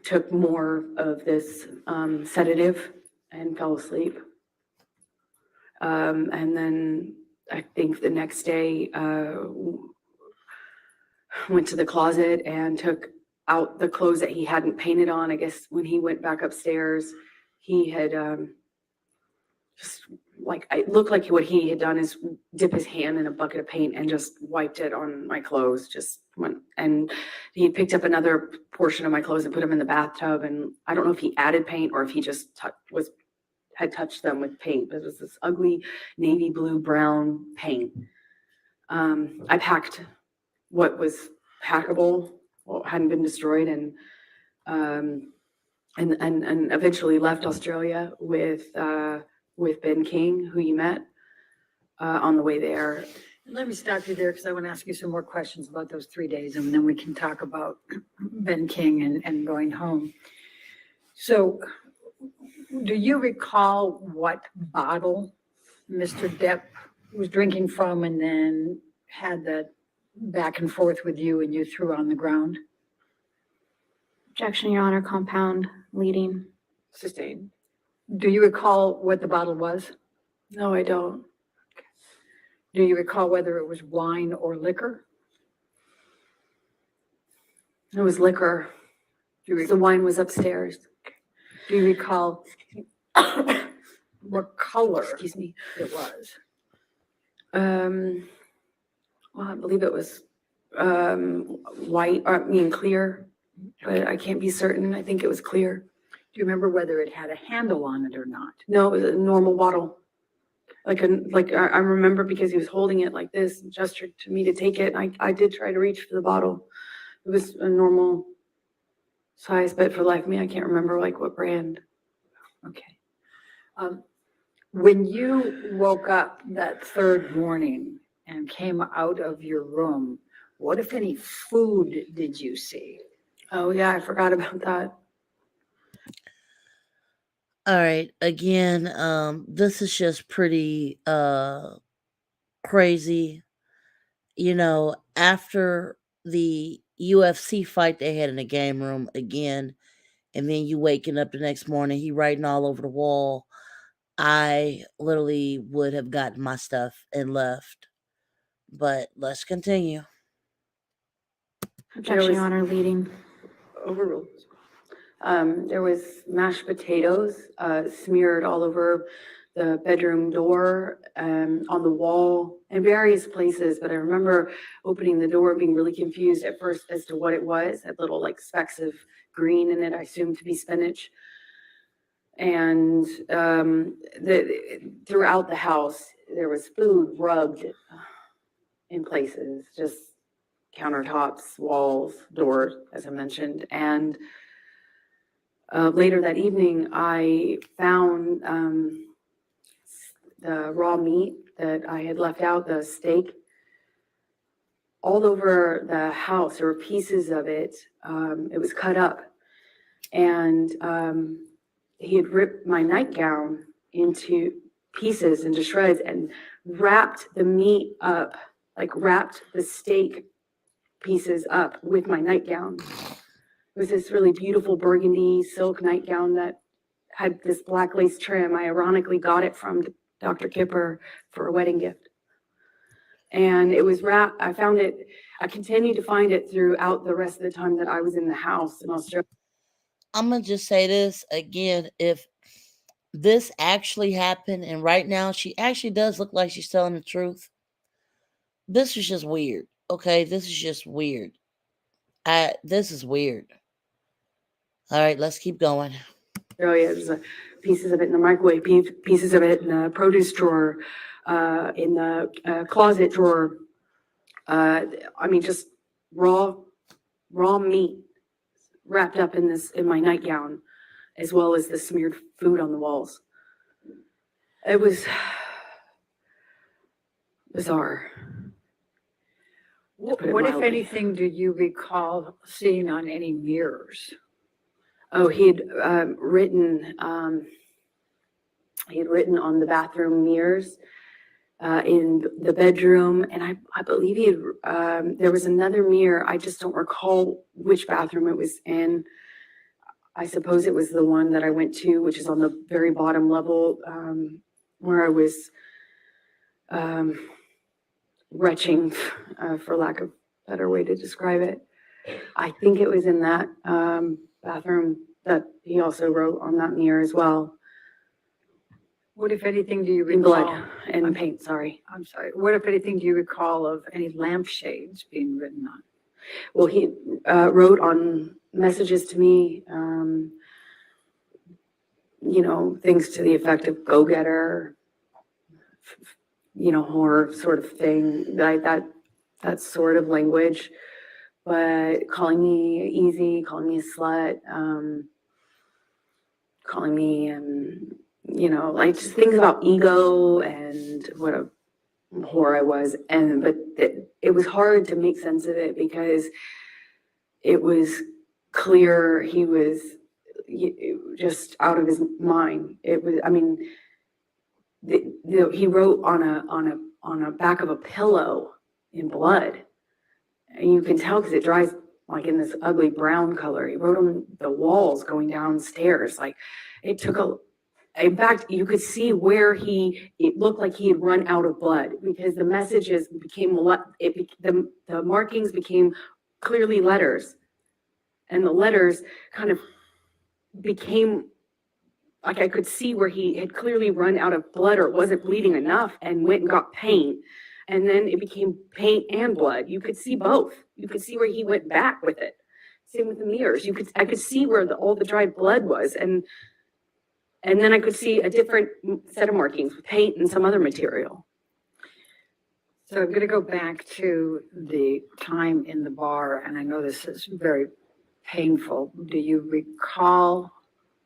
Speaker 5: took more of this sedative, and fell asleep. And then I think the next day, went to the closet and took out the clothes that he hadn't painted on. I guess when he went back upstairs, he had just like, it looked like what he had done is dip his hand in a bucket of paint and just wiped it on my clothes. Just went, and he picked up another portion of my clothes and put them in the bathtub. And I don't know if he added paint or if he just had touched them with paint. But it was this ugly navy blue brown paint. I packed what was packable, what hadn't been destroyed, and eventually left Australia with Ben King, who you met on the way there.
Speaker 2: Let me stop you there because I want to ask you some more questions about those 3 days, and then we can talk about Ben King and going home. So, do you recall what bottle Mr. Depp was drinking from and then had that back and forth with you and you threw on the ground?
Speaker 6: Objection, Your Honor, compound leading.
Speaker 5: Sustained.
Speaker 2: Do you recall what the bottle was?
Speaker 5: No, I don't.
Speaker 2: Do you recall whether it was wine or liquor?
Speaker 5: It was liquor. The wine was upstairs.
Speaker 2: Do you recall what color
Speaker 5: Excuse me.
Speaker 2: it was?
Speaker 5: Well, I believe it was white, or clear, but I can't be certain. I think it was clear.
Speaker 2: Do you remember whether it had a handle on it or not?
Speaker 5: No, it was a normal bottle. I remember because he was holding it like this and gestured to me to take it. I did try to reach for the bottle. It was a normal size, but for life of me, I can't remember like what brand.
Speaker 2: Okay. When you woke up that third morning and came out of your room, what, if any, food did you see?
Speaker 5: Oh yeah, I forgot about that.
Speaker 1: All right, again, this is just pretty crazy. You know, after the UFC fight they had in the game room, again, and then you waking up the next morning, he writing all over the wall, I literally would have gotten my stuff and left. But let's continue.
Speaker 6: Objection, Your Honor, leading.
Speaker 4: Overruled. There was mashed potatoes smeared all over the bedroom door, on the wall, in various places. But I remember opening the door, being really confused at first as to what it was. Had little like specks of green in it, I assumed to be spinach. And throughout the house, there was food rubbed in places, just countertops, walls, doors, as I mentioned. And later that evening, I found the raw meat that I had left out, the steak, all over the house. There were pieces of it. It was cut up. And he had ripped my nightgown into pieces, into shreds, and wrapped the meat up, like wrapped the steak pieces up with my nightgown. It was this really beautiful burgundy silk nightgown that had this black lace trim. I ironically got it from Dr. Kipper for a wedding gift. And it was wrapped, I found it, I continued to find it throughout the rest of the time that I was in the house in Australia.
Speaker 1: I'm going to just say this again. If this actually happened, and right now she actually does look like she's telling the truth, this is just weird. Okay, this is just weird. This is weird. All right, let's keep going.
Speaker 4: There's pieces of it in the microwave, pieces of it in the produce drawer, in the closet drawer. I mean, just raw meat wrapped up in my nightgown, as well as the smeared food on the walls. It was bizarre.
Speaker 2: What, if anything, do you recall seeing on any mirrors?
Speaker 4: Oh, he had written on the bathroom mirrors in the bedroom, and I believe he had, there was another mirror. I just don't recall which bathroom it was in. I suppose it was the one that I went to, which is on the very bottom level, where I was retching, for lack of a better way to describe it. I think it was in that bathroom that he also wrote on that mirror as well.
Speaker 2: What, if anything, do you
Speaker 4: In
Speaker 2: recall?
Speaker 4: blood and paint, sorry.
Speaker 2: I'm sorry. What, if anything, do you recall of any lampshades being written on?
Speaker 4: Well, he wrote on messages to me, things to the effect of go-getter, horror sort of thing, that sort of language. But calling me easy, calling me a slut, calling me, like just things about ego and what a whore I was. But it was hard to make sense of it because it was clear he was just out of his mind. It was, I mean, he wrote on a back of a pillow in blood. And you can tell because it dries like in this ugly brown color. He wrote on the walls going downstairs. Like it took in fact, you could see where it looked like he had run out of blood because the messages became, the markings became clearly letters. And the letters kind of became, like I could see where he had clearly run out of blood or wasn't bleeding enough and went and got paint. And then it became paint and blood. You could see both. You could see where he went back with it. Same with the mirrors. I could see where all the dried blood was. And then I could see a different set of markings with paint and some other material.
Speaker 2: So I'm going to go back to the time in the bar, and I know this is very painful. Do you recall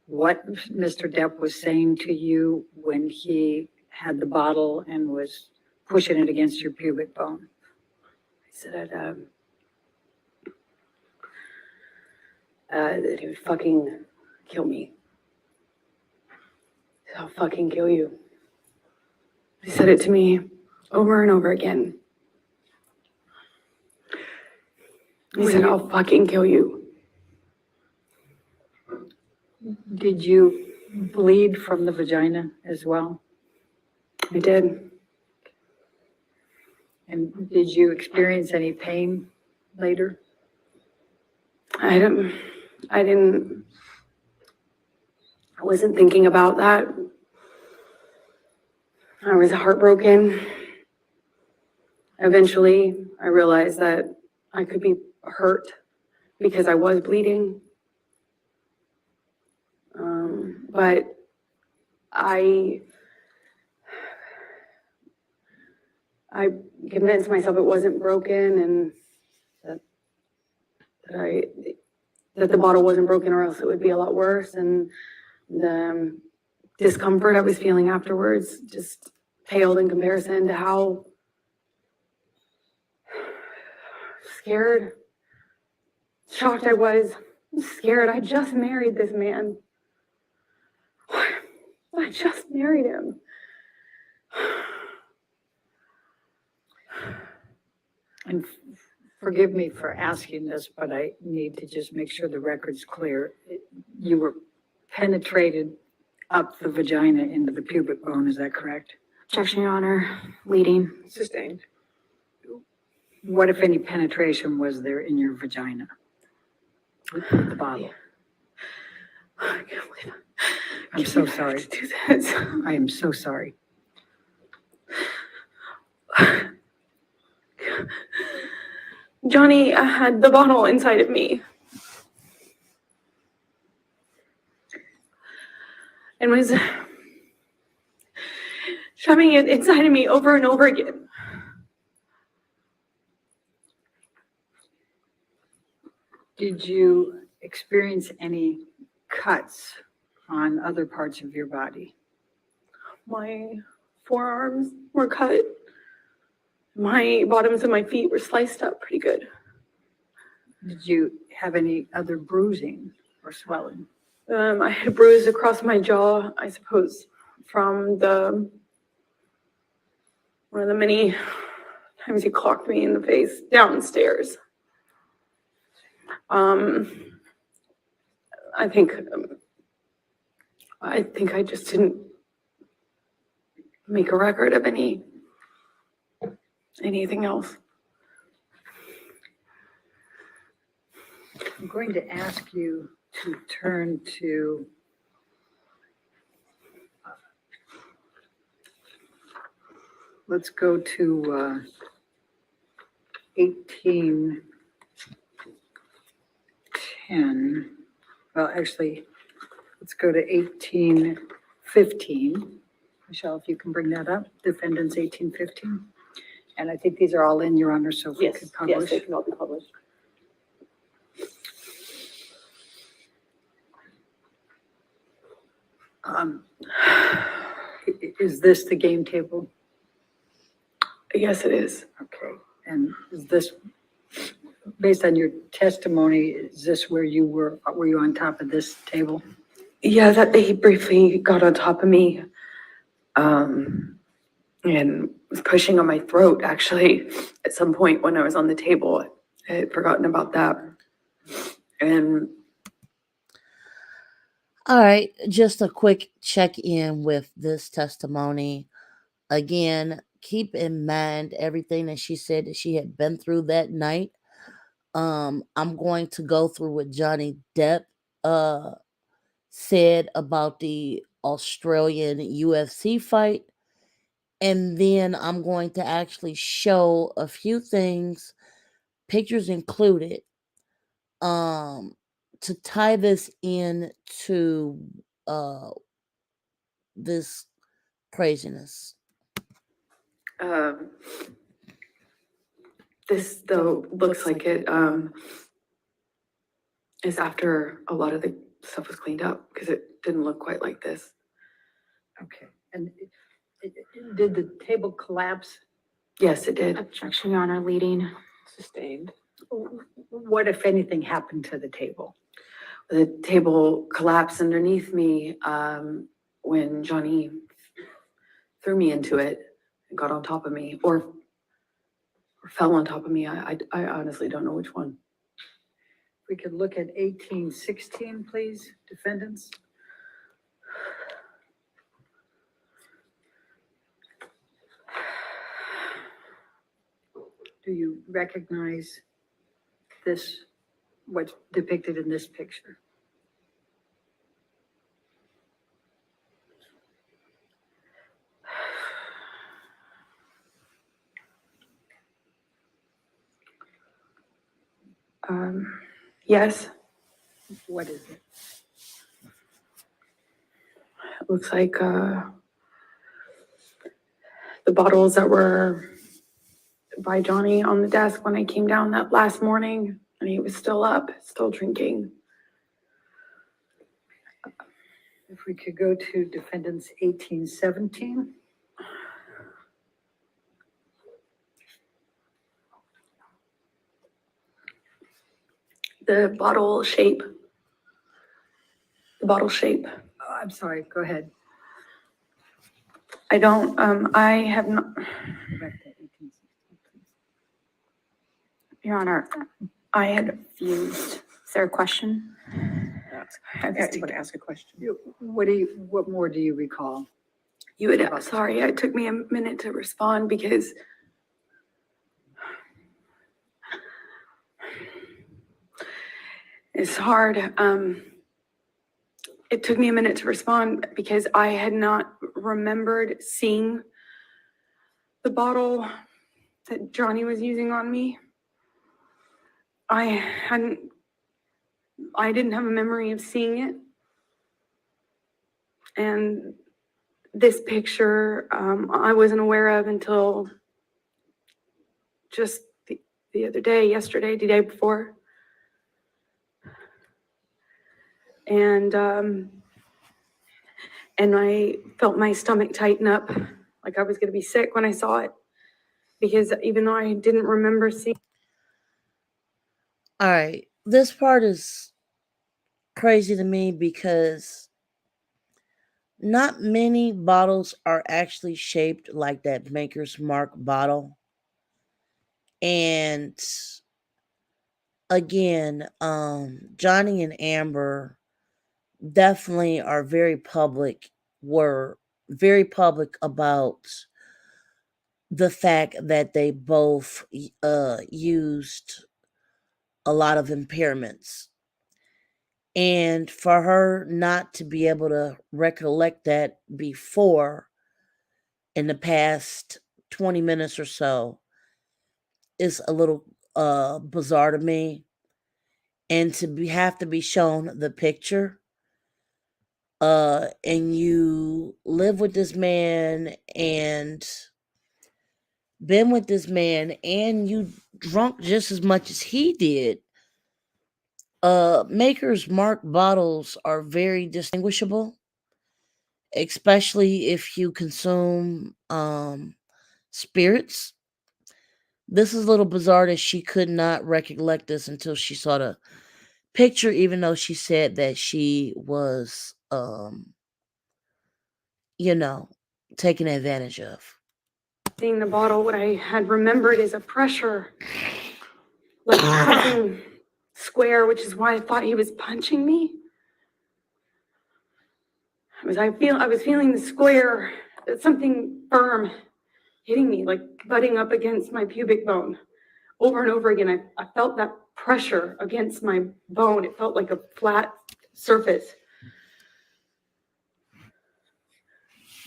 Speaker 2: what Mr. Depp was saying to you when he had the bottle and was pushing it against your pubic bone?
Speaker 4: I said that he would fucking kill me. I'll fucking kill you. He said it to me over and over again. He said, I'll fucking kill you.
Speaker 2: Did you bleed from the vagina as well?
Speaker 5: I did.
Speaker 2: And did you experience any pain later?
Speaker 5: I wasn't thinking about that. I was heartbroken. Eventually, I realized that I could be hurt because I was bleeding. But I convinced myself it wasn't broken and that the bottle wasn't broken or else it would be a lot worse. And the discomfort I was feeling afterwards just paled in comparison to how scared, shocked I was. I'm scared. I just married this man. I just married him.
Speaker 2: And forgive me for asking this, but I need to just make sure the record's clear. You were penetrated up the vagina into the pubic bone, is that correct?
Speaker 6: Objection, Your Honor. Leading.
Speaker 5: Sustained.
Speaker 2: What, if any, penetration was there in your vagina with the bottle?
Speaker 5: I can't believe it.
Speaker 2: I'm so sorry.
Speaker 5: To do this.
Speaker 2: I am so sorry.
Speaker 5: Johnny had the bottle inside of me and was shoving it inside of me over and over again.
Speaker 2: Did you experience any cuts on other parts of your body?
Speaker 5: My forearms were cut. My bottoms of my feet were sliced up pretty good.
Speaker 2: Did you have any other bruising or swelling?
Speaker 5: I had a bruise across my jaw, I suppose, from one of the many times he clocked me in the face downstairs. I think I just didn't make a record of anything else.
Speaker 2: I'm going to ask you to turn to let's go to 1810. Well, actually, let's go to 1815. Michelle, if you can bring that up, defendants 1815. And I think these are all in, Your Honor, so if we could publish.
Speaker 5: they can all be published.
Speaker 2: Is this the game table?
Speaker 5: Yes, it is.
Speaker 2: Okay, and is this, based on your testimony, is this where you were you on top of this table?
Speaker 5: Yeah, that he briefly got on top of me, and was pushing on my throat, actually, at some point when I was on the table. I had forgotten about that. And
Speaker 1: All right, just a quick check in with this testimony. Again, keep in mind everything that she said that she had been through that night. I'm going to go through what Johnny Depp said about the Australian UFC fight, and then I'm going to actually show a few things, pictures included, to tie this in to this craziness.
Speaker 5: this, though, looks like it is after a lot of the stuff was cleaned up, because it didn't look quite like this.
Speaker 2: Okay, and did the table collapse?
Speaker 5: Yes, it did.
Speaker 6: Objection, Your Honor. Leading.
Speaker 5: Sustained.
Speaker 2: What, if anything, happened to the table?
Speaker 5: The table collapsed underneath me when Johnny threw me into it and got on top of me, or fell on top of me. I honestly don't know which one.
Speaker 2: we could look at 1816, please, defendants. Do you recognize this, what's depicted in this picture?
Speaker 5: Yes,
Speaker 2: What is it?
Speaker 5: it looks like the bottles that were by Johnny on the desk when I came down that last morning, and he was still up, still drinking.
Speaker 2: If we could go to defendants 1817.
Speaker 5: The bottle shape. The bottle shape.
Speaker 2: Oh, I'm sorry, go ahead.
Speaker 5: I don't, I have not,
Speaker 2: Go back to 1816, please.
Speaker 6: Your Honor,
Speaker 5: I had,
Speaker 6: fused. Is there a question?
Speaker 5: okay,
Speaker 7: ask a question?
Speaker 2: What more do you recall?
Speaker 5: you had, sorry, it took me a minute to respond because it's hard. It took me a minute to respond because I had not remembered seeing the bottle that Johnny was using on me. I didn't have a memory of seeing it. And this picture, I wasn't aware of until just the other day, yesterday, the day before. And I felt my stomach tighten up, like I was gonna be sick when I saw it. Because even though I didn't remember seeing.
Speaker 1: All right. This part is crazy to me because not many bottles are actually shaped like that Maker's Mark bottle. And again, Johnny and Amber definitely were very public about the fact that they both used a lot of impairments. And for her not to be able to recollect that before in the past 20 minutes or so is a little bizarre to me. And have to be shown the picture and you live with this man and been with this man and you drunk just as much as he did. Maker's Mark bottles are very distinguishable, especially if you consume spirits. This is a little bizarre that she could not recollect this until she saw the picture, even though she said that she was taken advantage of.
Speaker 5: Seeing the bottle, what I had remembered is a pressure, like something square, which is why I thought he was punching me. I was feeling the square, something firm hitting me, like butting up against my pubic bone over and over again. I felt that pressure against my bone. It felt like a flat surface.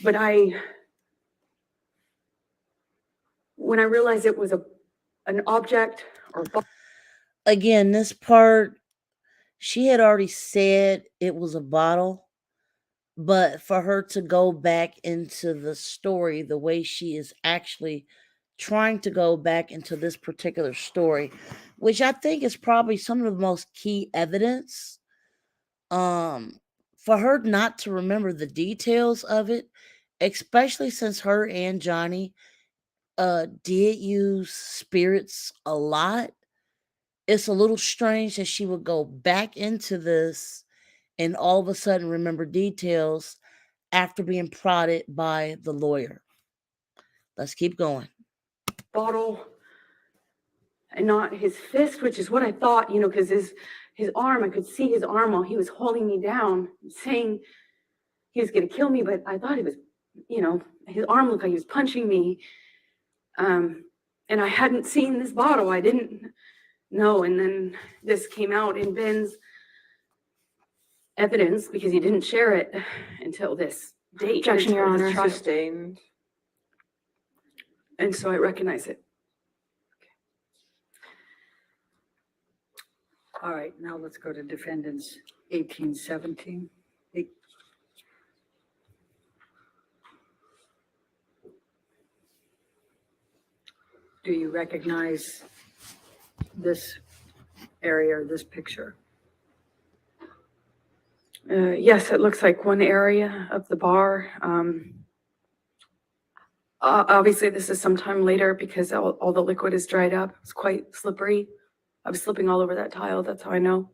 Speaker 5: But when I realized it was an object or
Speaker 1: Again, this part, she had already said it was a bottle, but for her to go back into the story the way she is actually trying to go back into this particular story, which I think is probably some of the most key evidence, for her not to remember the details of it, especially since her and Johnny did use spirits a lot. It's a little strange that she would go back into this and all of a sudden remember details after being prodded by the lawyer. Let's keep going.
Speaker 5: bottle and not his fist, which is what I thought, because his arm. I could see his arm while he was holding me down, saying he was going to kill me, but I thought he was, his arm looked like he was punching me. And I hadn't seen this bottle. I didn't know. And then this came out in Ben's evidence because he didn't share it until this date.
Speaker 6: Objection, Your
Speaker 5: until this
Speaker 6: Honor.
Speaker 5: trial.
Speaker 7: Sustained.
Speaker 5: And so I recognize it.
Speaker 2: All right, now let's go to defendants 1817. Do you recognize this area or this picture?
Speaker 5: Yes, it looks like one area of the bar. Obviously, this is sometime later because all the liquid is dried up. It's quite slippery. I was slipping all over that tile. That's how I know.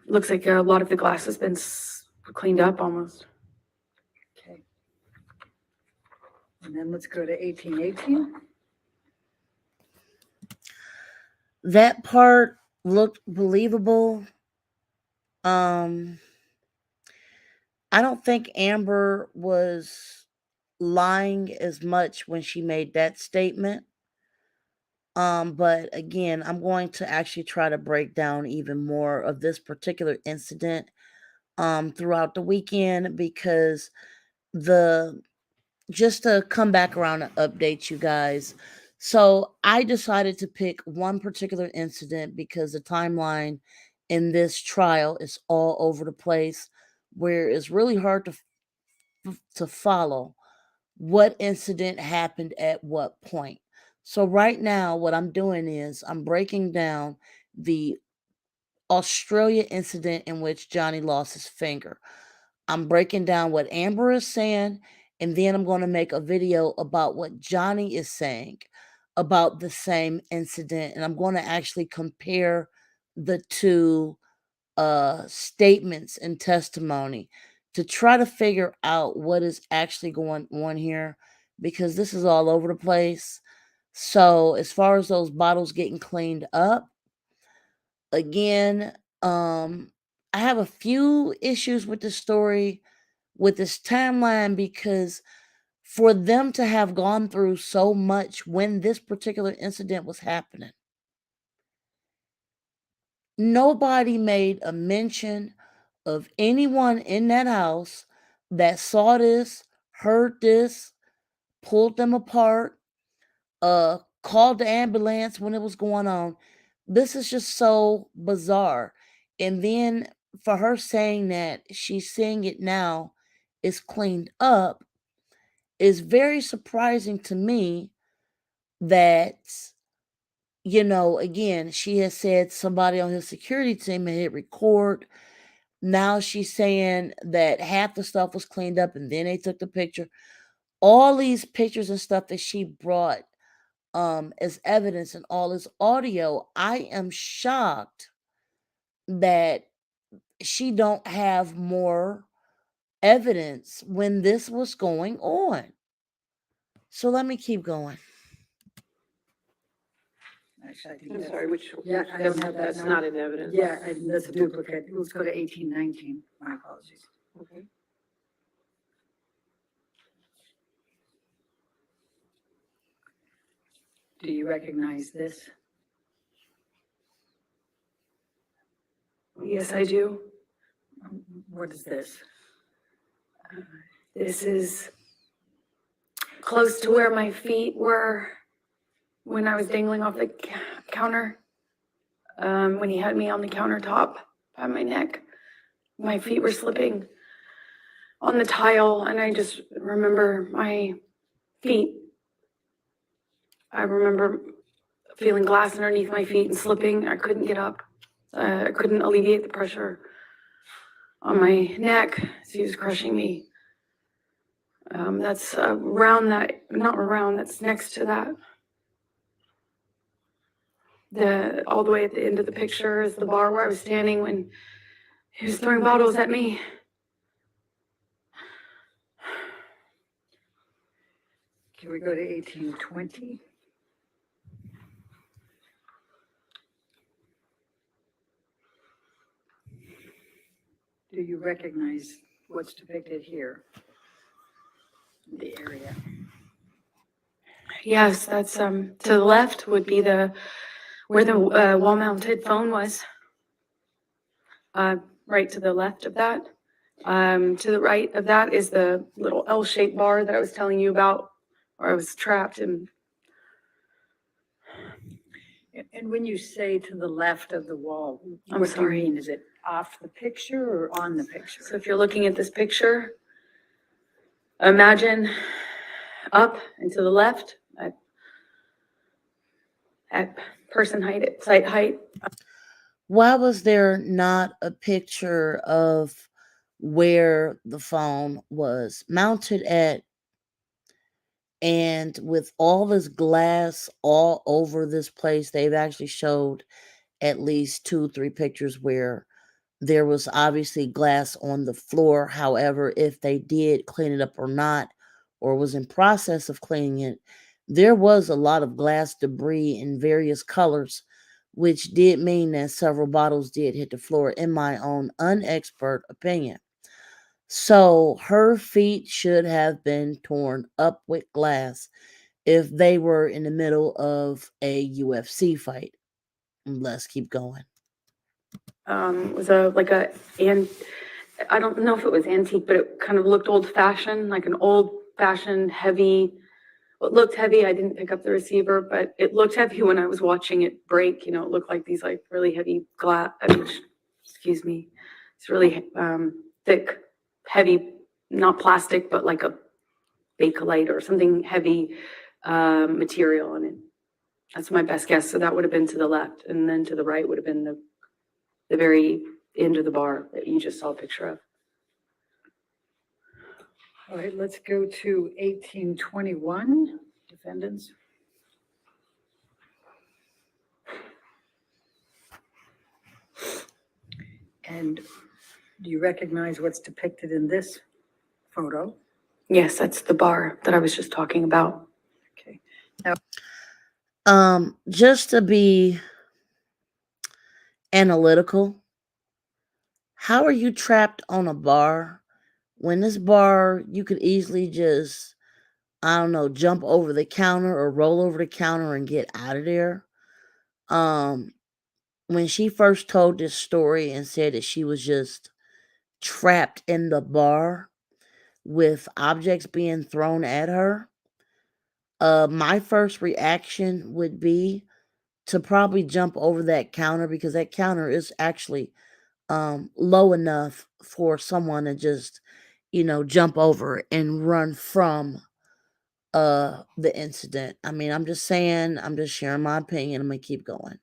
Speaker 5: Looks like a lot of the glass has been cleaned up almost.
Speaker 2: Okay. And then let's go to 1818.
Speaker 1: That part looked believable. I don't think Amber was lying as much when she made that statement. But again, I'm going to actually try to break down even more of this particular incident throughout the weekend, because just to come back around and update you guys. So I decided to pick one particular incident because the timeline in this trial is all over the place, where it's really hard to follow what incident happened at what point. So right now, what I'm doing is I'm breaking down the Australia incident in which Johnny lost his finger. I'm breaking down what Amber is saying, and then I'm going to make a video about what Johnny is saying about the same incident. And I'm going to actually compare the two statements and testimony to try to figure out what is actually going on here, because this is all over the place. So as far as those bottles getting cleaned up, again, I have a few issues with the story, with this timeline, because for them to have gone through so much when this particular incident was happening, nobody made a mention of anyone in that house that saw this, heard this, pulled them apart, called the ambulance when it was going on. This is just so bizarre. And then for her saying that she's seeing it now is cleaned up is very surprising to me. That, again, she has said somebody on his security team had hit record. Now she's saying that half the stuff was cleaned up and then they took the picture. All these pictures and stuff that she brought as evidence and all this audio, I am shocked that she don't have more evidence when this was going on. So let me keep going.
Speaker 2: Actually, I think
Speaker 7: I'm
Speaker 2: that's-
Speaker 7: sorry, which?
Speaker 2: Yeah, I don't have that
Speaker 7: That's
Speaker 2: now.
Speaker 7: not in evidence.
Speaker 2: Yeah, and that's a duplicate. Let's go to 1819. My apologies.
Speaker 7: Okay.
Speaker 2: Do you recognize this?
Speaker 5: Yes, I do.
Speaker 2: What is this?
Speaker 5: This is close to where my feet were when I was dangling off the counter. When he had me on the countertop by my neck, my feet were slipping on the tile, and I just remember my feet. I remember feeling glass underneath my feet and slipping. I couldn't get up. I couldn't alleviate the pressure on my neck as he was crushing me. That's around that, not around, that's next to that. All the way at the end of the picture is the bar where I was standing when he was throwing bottles at me.
Speaker 2: Can we go to 1820? you recognize what's depicted here? The area.
Speaker 5: Yes, that's, to the left would be where the wall-mounted phone was. Right to the left of that. To the right of that is the little L-shaped bar that I was telling you about, where I was trapped and
Speaker 2: And when you say to the left of the wall,
Speaker 5: I'm
Speaker 2: what do you
Speaker 5: sorry.
Speaker 2: mean? Is it off the picture or on the picture?
Speaker 5: So if you're looking at this picture, imagine up and to the left at person height, at site height.
Speaker 1: Why was there not a picture of where the phone was mounted at? And with all this glass all over this place, they've actually showed at least 2, 3 pictures where there was obviously glass on the floor. However, if they did clean it up or not, or was in process of cleaning it, there was a lot of glass debris in various colors, which did mean that several bottles did hit the floor, in my own unexpert opinion. So her feet should have been torn up with glass if they were in the middle of a UFC fight. Let's keep going.
Speaker 5: Was and I don't know if it was antique, but it kind of looked old-fashioned, like an old-fashioned heavy. It looked heavy. I didn't pick up the receiver, but it looked heavy when I was watching it break. You know, it looked like these like really heavy glass. Excuse me. It's really thick, heavy, not plastic, but like a Bakelite or something heavy material on it. That's my best guess. So that would have been to the left, and then to the right would have been the very end of the bar that you just saw a picture of.
Speaker 2: All right, let's go to 1821, defendants. And do you recognize what's depicted in this photo?
Speaker 5: Yes, that's the bar that I was just talking about.
Speaker 2: Okay.
Speaker 1: Just to be analytical, how are you trapped on a bar when this bar you could easily just, I don't know, jump over the counter or roll over the counter and get out of there? When she first told this story and said that she was just trapped in the bar with objects being thrown at her, my first reaction would be to probably jump over that counter, because that counter is actually low enough for someone to just, jump over and run from the incident. I mean, I'm just saying, I'm just sharing my opinion. I'm gonna keep going.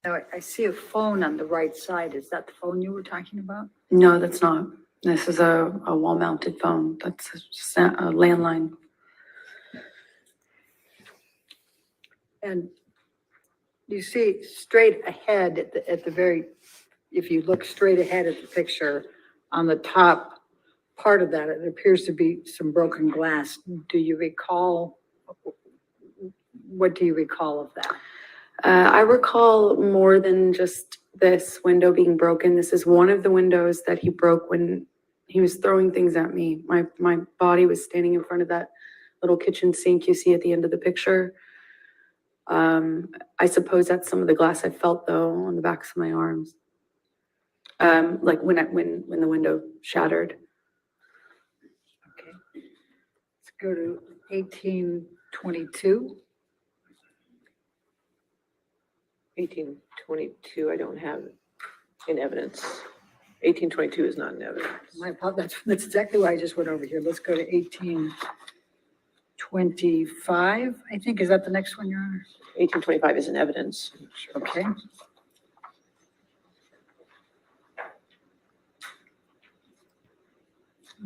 Speaker 2: Now, I see a phone on the right side. Is that the phone you were talking about?
Speaker 5: No, that's not. This is a wall-mounted phone. That's just a landline.
Speaker 2: And you see straight ahead at the very, if you look straight ahead at the picture, on the top part of that, it appears to be some broken glass. Do you recall, what do you recall of that?
Speaker 5: I recall more than just this window being broken. This is one of the windows that he broke when he was throwing things at me. My body was standing in front of that little kitchen sink you see at the end of the picture. I suppose that's some of the glass I felt though on the backs of my arms. Like when the window shattered.
Speaker 2: Okay. Let's go to 1822.
Speaker 7: 1822, I don't have in evidence. 1822 is not in evidence.
Speaker 2: My apologies, that's exactly why I just went over here. Let's go to 1825, I think. Is that the next one, Your Honor?
Speaker 7: 1825 is in evidence.
Speaker 2: Okay.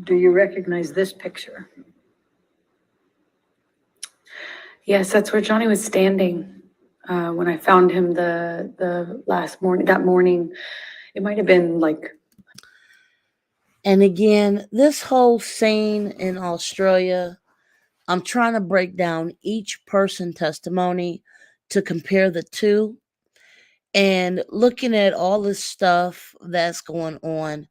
Speaker 2: Do you recognize this picture?
Speaker 5: Yes, that's where Johnny was standing when I found him the last morning. That morning, it might have been like.
Speaker 1: And again, this whole scene in Australia, I'm trying to break down each person testimony to compare the two. And looking at all this stuff that's going on,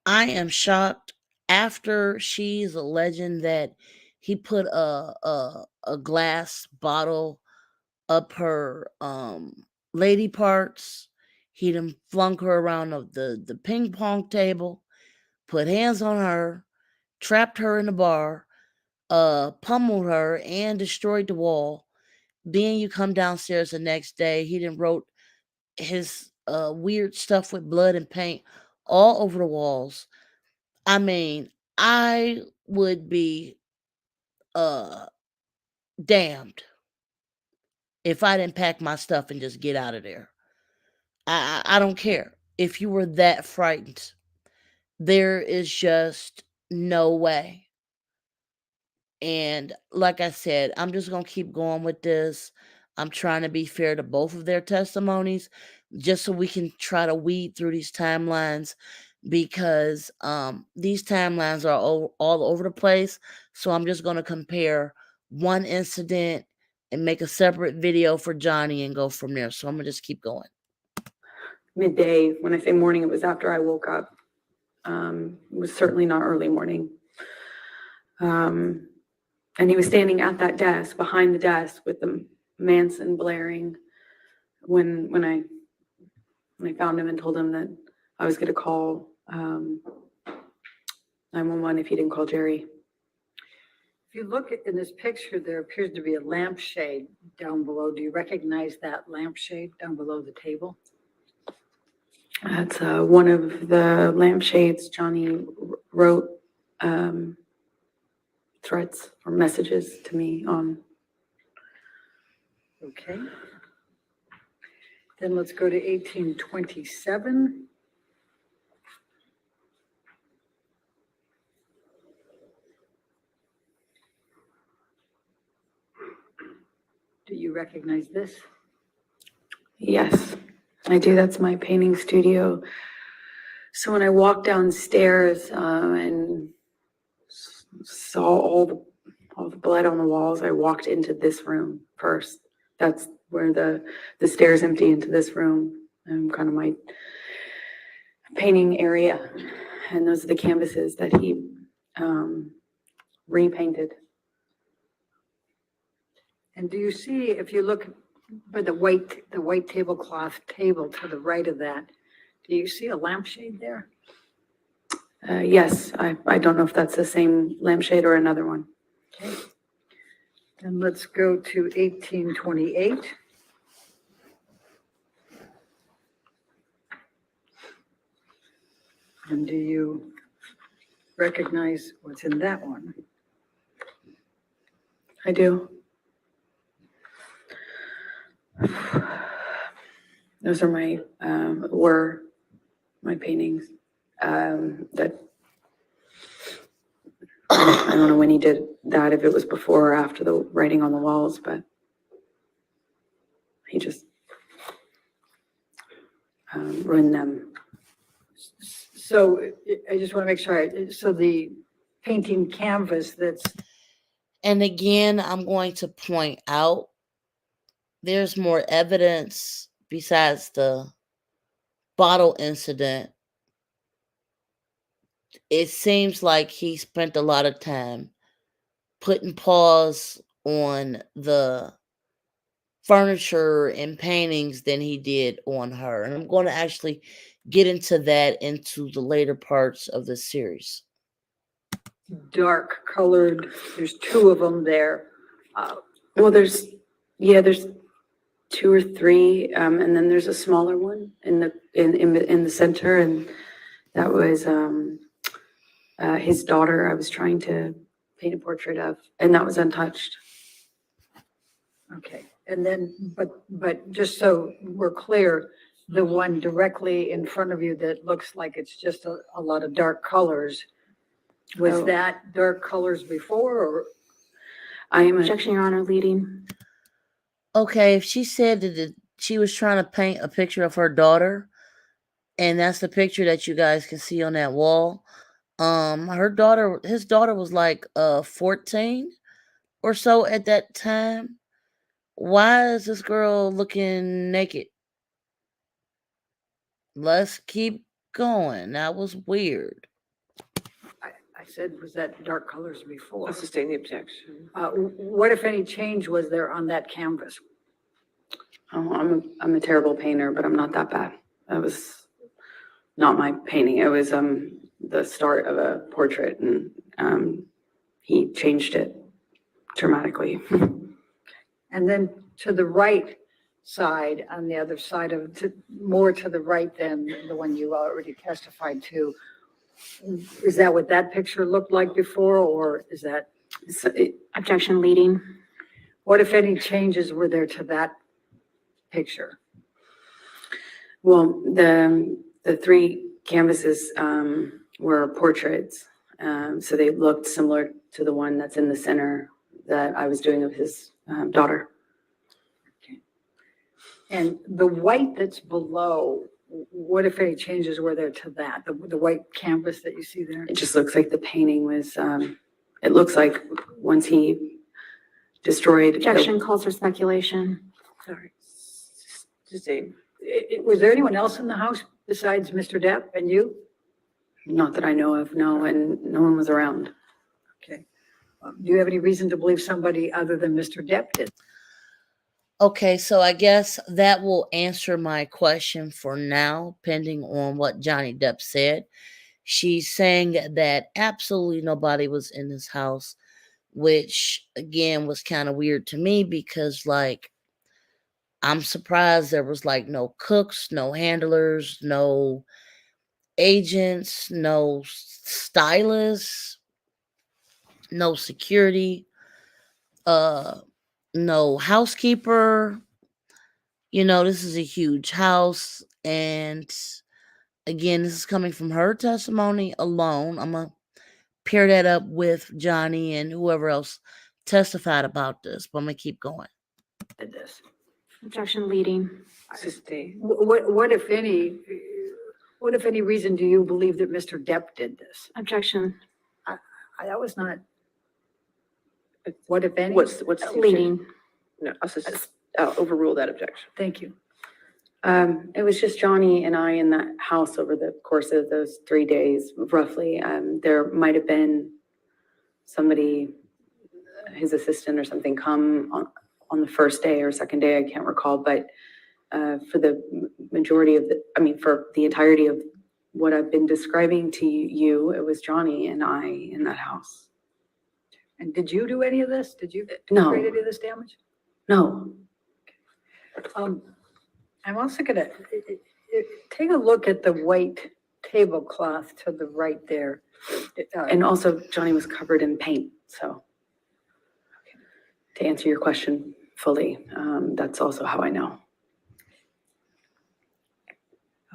Speaker 1: I am shocked after she's alleging that he put a glass bottle up her lady parts. He done flung her around the ping pong table, put hands on her, trapped her in the bar, pummeled her, and destroyed the wall. Then you come downstairs the next day, he done wrote his weird stuff with blood and paint all over the walls. I mean, I would be uh damned if I didn't pack my stuff and just get out of there. I don't care if you were that frightened. There is just no way. And like I said, I'm just going to keep going with this. I'm trying to be fair to both of their testimonies just so we can try to weed through these timelines because these timelines are all over the place. So I'm just going to compare one incident and make a separate video for Johnny and go from there. So I'm going to just keep going.
Speaker 5: Midday, when I say morning, it was after I woke up. It was certainly not early morning. And he was standing at that desk, behind the desk, with the Manson blaring. When I found him and told him that I was going to call 911 if he didn't call Jerry.
Speaker 2: If you look in this picture, there appears to be a lampshade down below. Do you recognize that lampshade down below the table?
Speaker 5: That's one of the lampshades Johnny wrote threats or messages to me on.
Speaker 2: Okay. Then let's go to 1827. Do you recognize this?
Speaker 5: Yes, I do. That's my painting studio. So when I walked downstairs and saw all the blood on the walls, I walked into this room first. That's where the stairs empty into this room, and kind of my painting area. And those are the canvases that he repainted.
Speaker 2: And do you see, if you look by the white tablecloth table to the right of that, do you see a lampshade there?
Speaker 5: Yes, I don't know if that's the same lampshade or another one.
Speaker 2: Okay. Then let's go to 1828. And do you recognize what's in that one?
Speaker 5: I do. Those are were my paintings. That I don't know when he did that, if it was before or after the writing on the walls, but he just ruined them.
Speaker 2: So I just want to make sure, so the painting canvas that's,
Speaker 1: And again, I'm going to point out there's more evidence besides the bottle incident. It seems like he spent a lot of time putting paws on the furniture and paintings than he did on her. And I'm going to actually get into that into the later parts of the series.
Speaker 2: dark colored, there's two of them there.
Speaker 5: Well, there's two or three, and then there's a smaller one in the center, and that was his daughter. I was trying to paint a portrait of, and that was untouched.
Speaker 2: Okay, and then, but just so we're clear, the one directly in front of you that looks like it's just a lot of dark colors, was
Speaker 5: Oh.
Speaker 2: that dark colors before, or?
Speaker 5: I am
Speaker 6: Objection, Your Honor, leading.
Speaker 1: Okay, if she said that she was trying to paint a picture of her daughter, and that's the picture that you guys can see on that wall. His daughter was like 14 or so at that time. Why is this girl looking naked? Let's keep going. That was weird.
Speaker 2: I said, was that dark colors before?
Speaker 7: I'll sustain the objection.
Speaker 2: What, if any, change was there on that canvas?
Speaker 4: Oh, I'm a terrible painter, but I'm not that bad. That was not my painting. It was the start of a portrait, and he changed it dramatically.
Speaker 2: And then to the right side, on the other side of, more to the right than the one you already testified to, is that what that picture looked like before, or is that,
Speaker 6: Objection leading.
Speaker 2: what, if any, changes were there to that picture?
Speaker 4: Well, the three canvases were portraits, so they looked similar to the one that's in the center that I was doing of his daughter.
Speaker 2: And the white that's below, what, if any, changes were there to that? The white canvas that you see there?
Speaker 4: It just looks like the painting was. It looks like once he destroyed.
Speaker 6: Objection calls for speculation.
Speaker 7: Sorry. Sustain.
Speaker 2: Was there anyone else in the house besides Mr. Depp and you?
Speaker 4: Not that I know of, no, and no one was around.
Speaker 2: Okay. Do you have any reason to believe somebody other than Mr. Depp did?
Speaker 1: Okay, so I guess that will answer my question for now, pending on what Johnny Depp said. She's saying that absolutely nobody was in this house, which again was kind of weird to me because, like, I'm surprised there was like no cooks, no handlers, no agents, no stylists, no security, no housekeeper. You know, this is a huge house, and again, this is coming from her testimony alone. I'm gonna pair that up with Johnny and whoever else testified about this, but I'm gonna keep going.
Speaker 2: Did this?
Speaker 6: Objection leading.
Speaker 7: Sustain.
Speaker 2: What, if any reason do you believe that Mr. Depp did this?
Speaker 6: Objection
Speaker 2: That was not, what, if any?
Speaker 7: What's the objection?
Speaker 6: leading.
Speaker 7: No, I'll overrule that objection.
Speaker 2: Thank you.
Speaker 4: It was just Johnny and I in that house over the course of those 3 days, roughly. There might have been somebody, his assistant or something, come on the first day or second day, I can't recall, but for the majority of for the entirety of what I've been describing to you, it was Johnny and I in that house.
Speaker 2: And did you do any of this? Did you
Speaker 4: No.
Speaker 2: create any of this damage?
Speaker 4: No.
Speaker 2: I'm also gonna take a look at the white tablecloth to the right there.
Speaker 4: And also Johnny was covered in paint, so to answer your question fully, that's also how I know.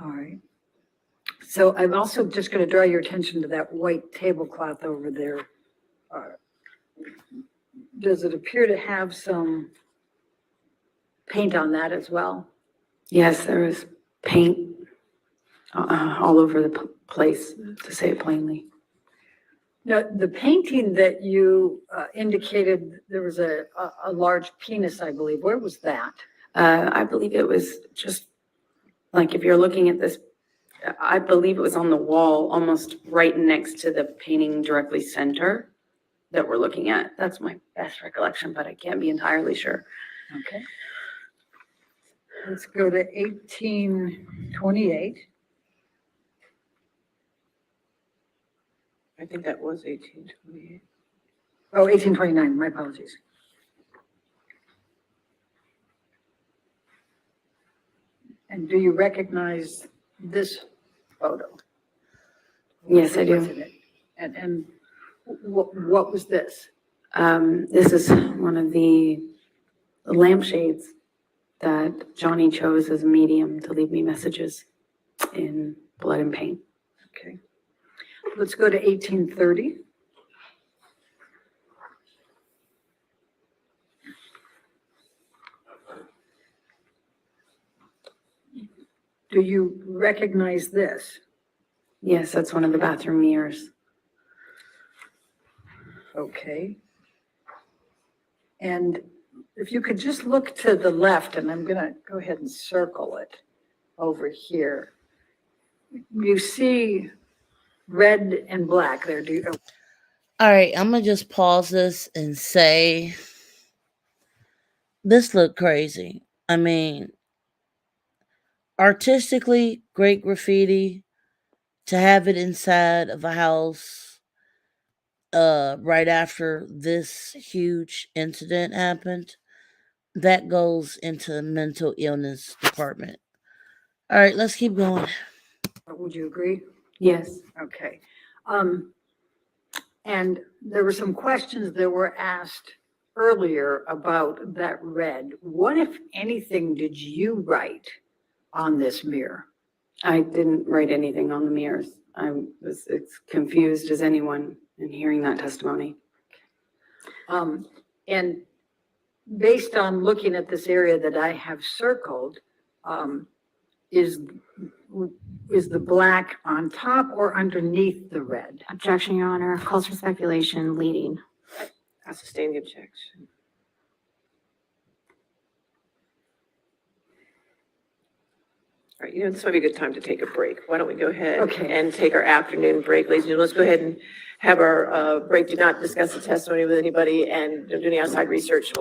Speaker 2: All right. So I'm also just going to draw your attention to that white tablecloth over there. Does it appear to have some paint on that as well?
Speaker 4: Yes, there was paint all over the place, to say it plainly.
Speaker 2: Now, the painting that you indicated, there was a large penis, I believe. Where was that?
Speaker 4: I believe it was just like, if you're looking at this, I believe it was on the wall, almost right next to the painting directly center that we're looking at. That's my best recollection, but I can't be entirely sure.
Speaker 2: Okay. Let's go to 1828.
Speaker 7: I think that was 1828.
Speaker 2: Oh, 1829, my apologies. And do you recognize this photo?
Speaker 4: Yes, I do.
Speaker 2: What's in it? And what was this?
Speaker 4: This is one of the lampshades that Johnny chose as a medium to leave me messages in blood and paint.
Speaker 2: Okay. Let's go to 1830. Do you recognize this?
Speaker 4: Yes, that's one of the bathroom mirrors.
Speaker 2: Okay. And if you could just look to the left, and I'm going to go ahead and circle it over here. You see red and black there, do you?
Speaker 1: All right, I'm gonna just pause this and say this looked crazy. I mean, artistically, great graffiti. To have it inside of a house right after this huge incident happened, that goes into the mental illness department. All right, let's keep going.
Speaker 2: Would you agree?
Speaker 5: Yes.
Speaker 2: Okay. Um, and there were some questions that were asked earlier about that red. What, if anything, did you write on this mirror?
Speaker 4: I didn't write anything on the mirrors. I was as confused as anyone in hearing that testimony.
Speaker 2: And based on looking at this area that I have circled, is the black on top or underneath the red?
Speaker 6: Objection, Your Honor. Calls for speculation, leading.
Speaker 7: I sustain the objection. All right, this might be a good time to take a break. Why don't we go ahead
Speaker 2: Okay.
Speaker 7: and take our afternoon break, ladies and gentlemen? Let's go ahead and have our break. Do not discuss the testimony with anybody and don't do any outside research.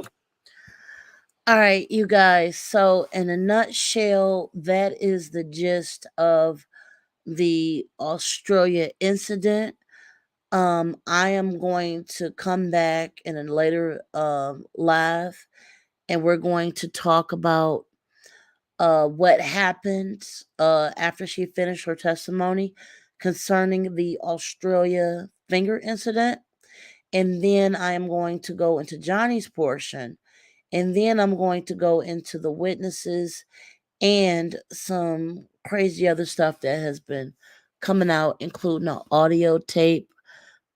Speaker 1: All right, you guys. So, in a nutshell, that is the gist of the Australia incident. I am going to come back in a later live, and we're going to talk about what happened after she finished her testimony concerning the Australia finger incident. And then I am going to go into Johnny's portion. And then I'm going to go into the witnesses and some crazy other stuff that has been coming out, including an audio tape.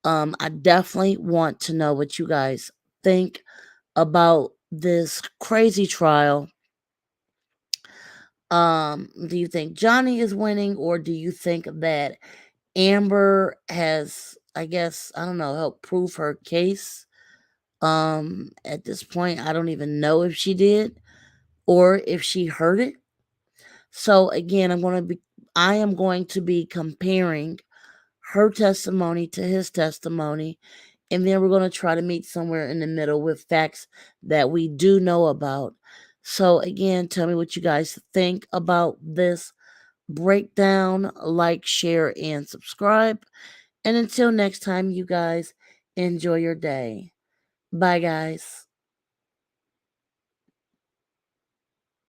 Speaker 1: I definitely want to know what you guys think about this crazy trial. Do you think Johnny is winning, or do you think that Amber has, I guess, I don't know, helped prove her case? At this point, I don't even know if she did or if she heard it. So again, I am going to be comparing her testimony to his testimony, and then we're going to try to meet somewhere in the middle with facts that we do know about. So again, tell me what you guys think about this breakdown. Like, share, and subscribe. And until next time, you guys enjoy your day. Bye, guys.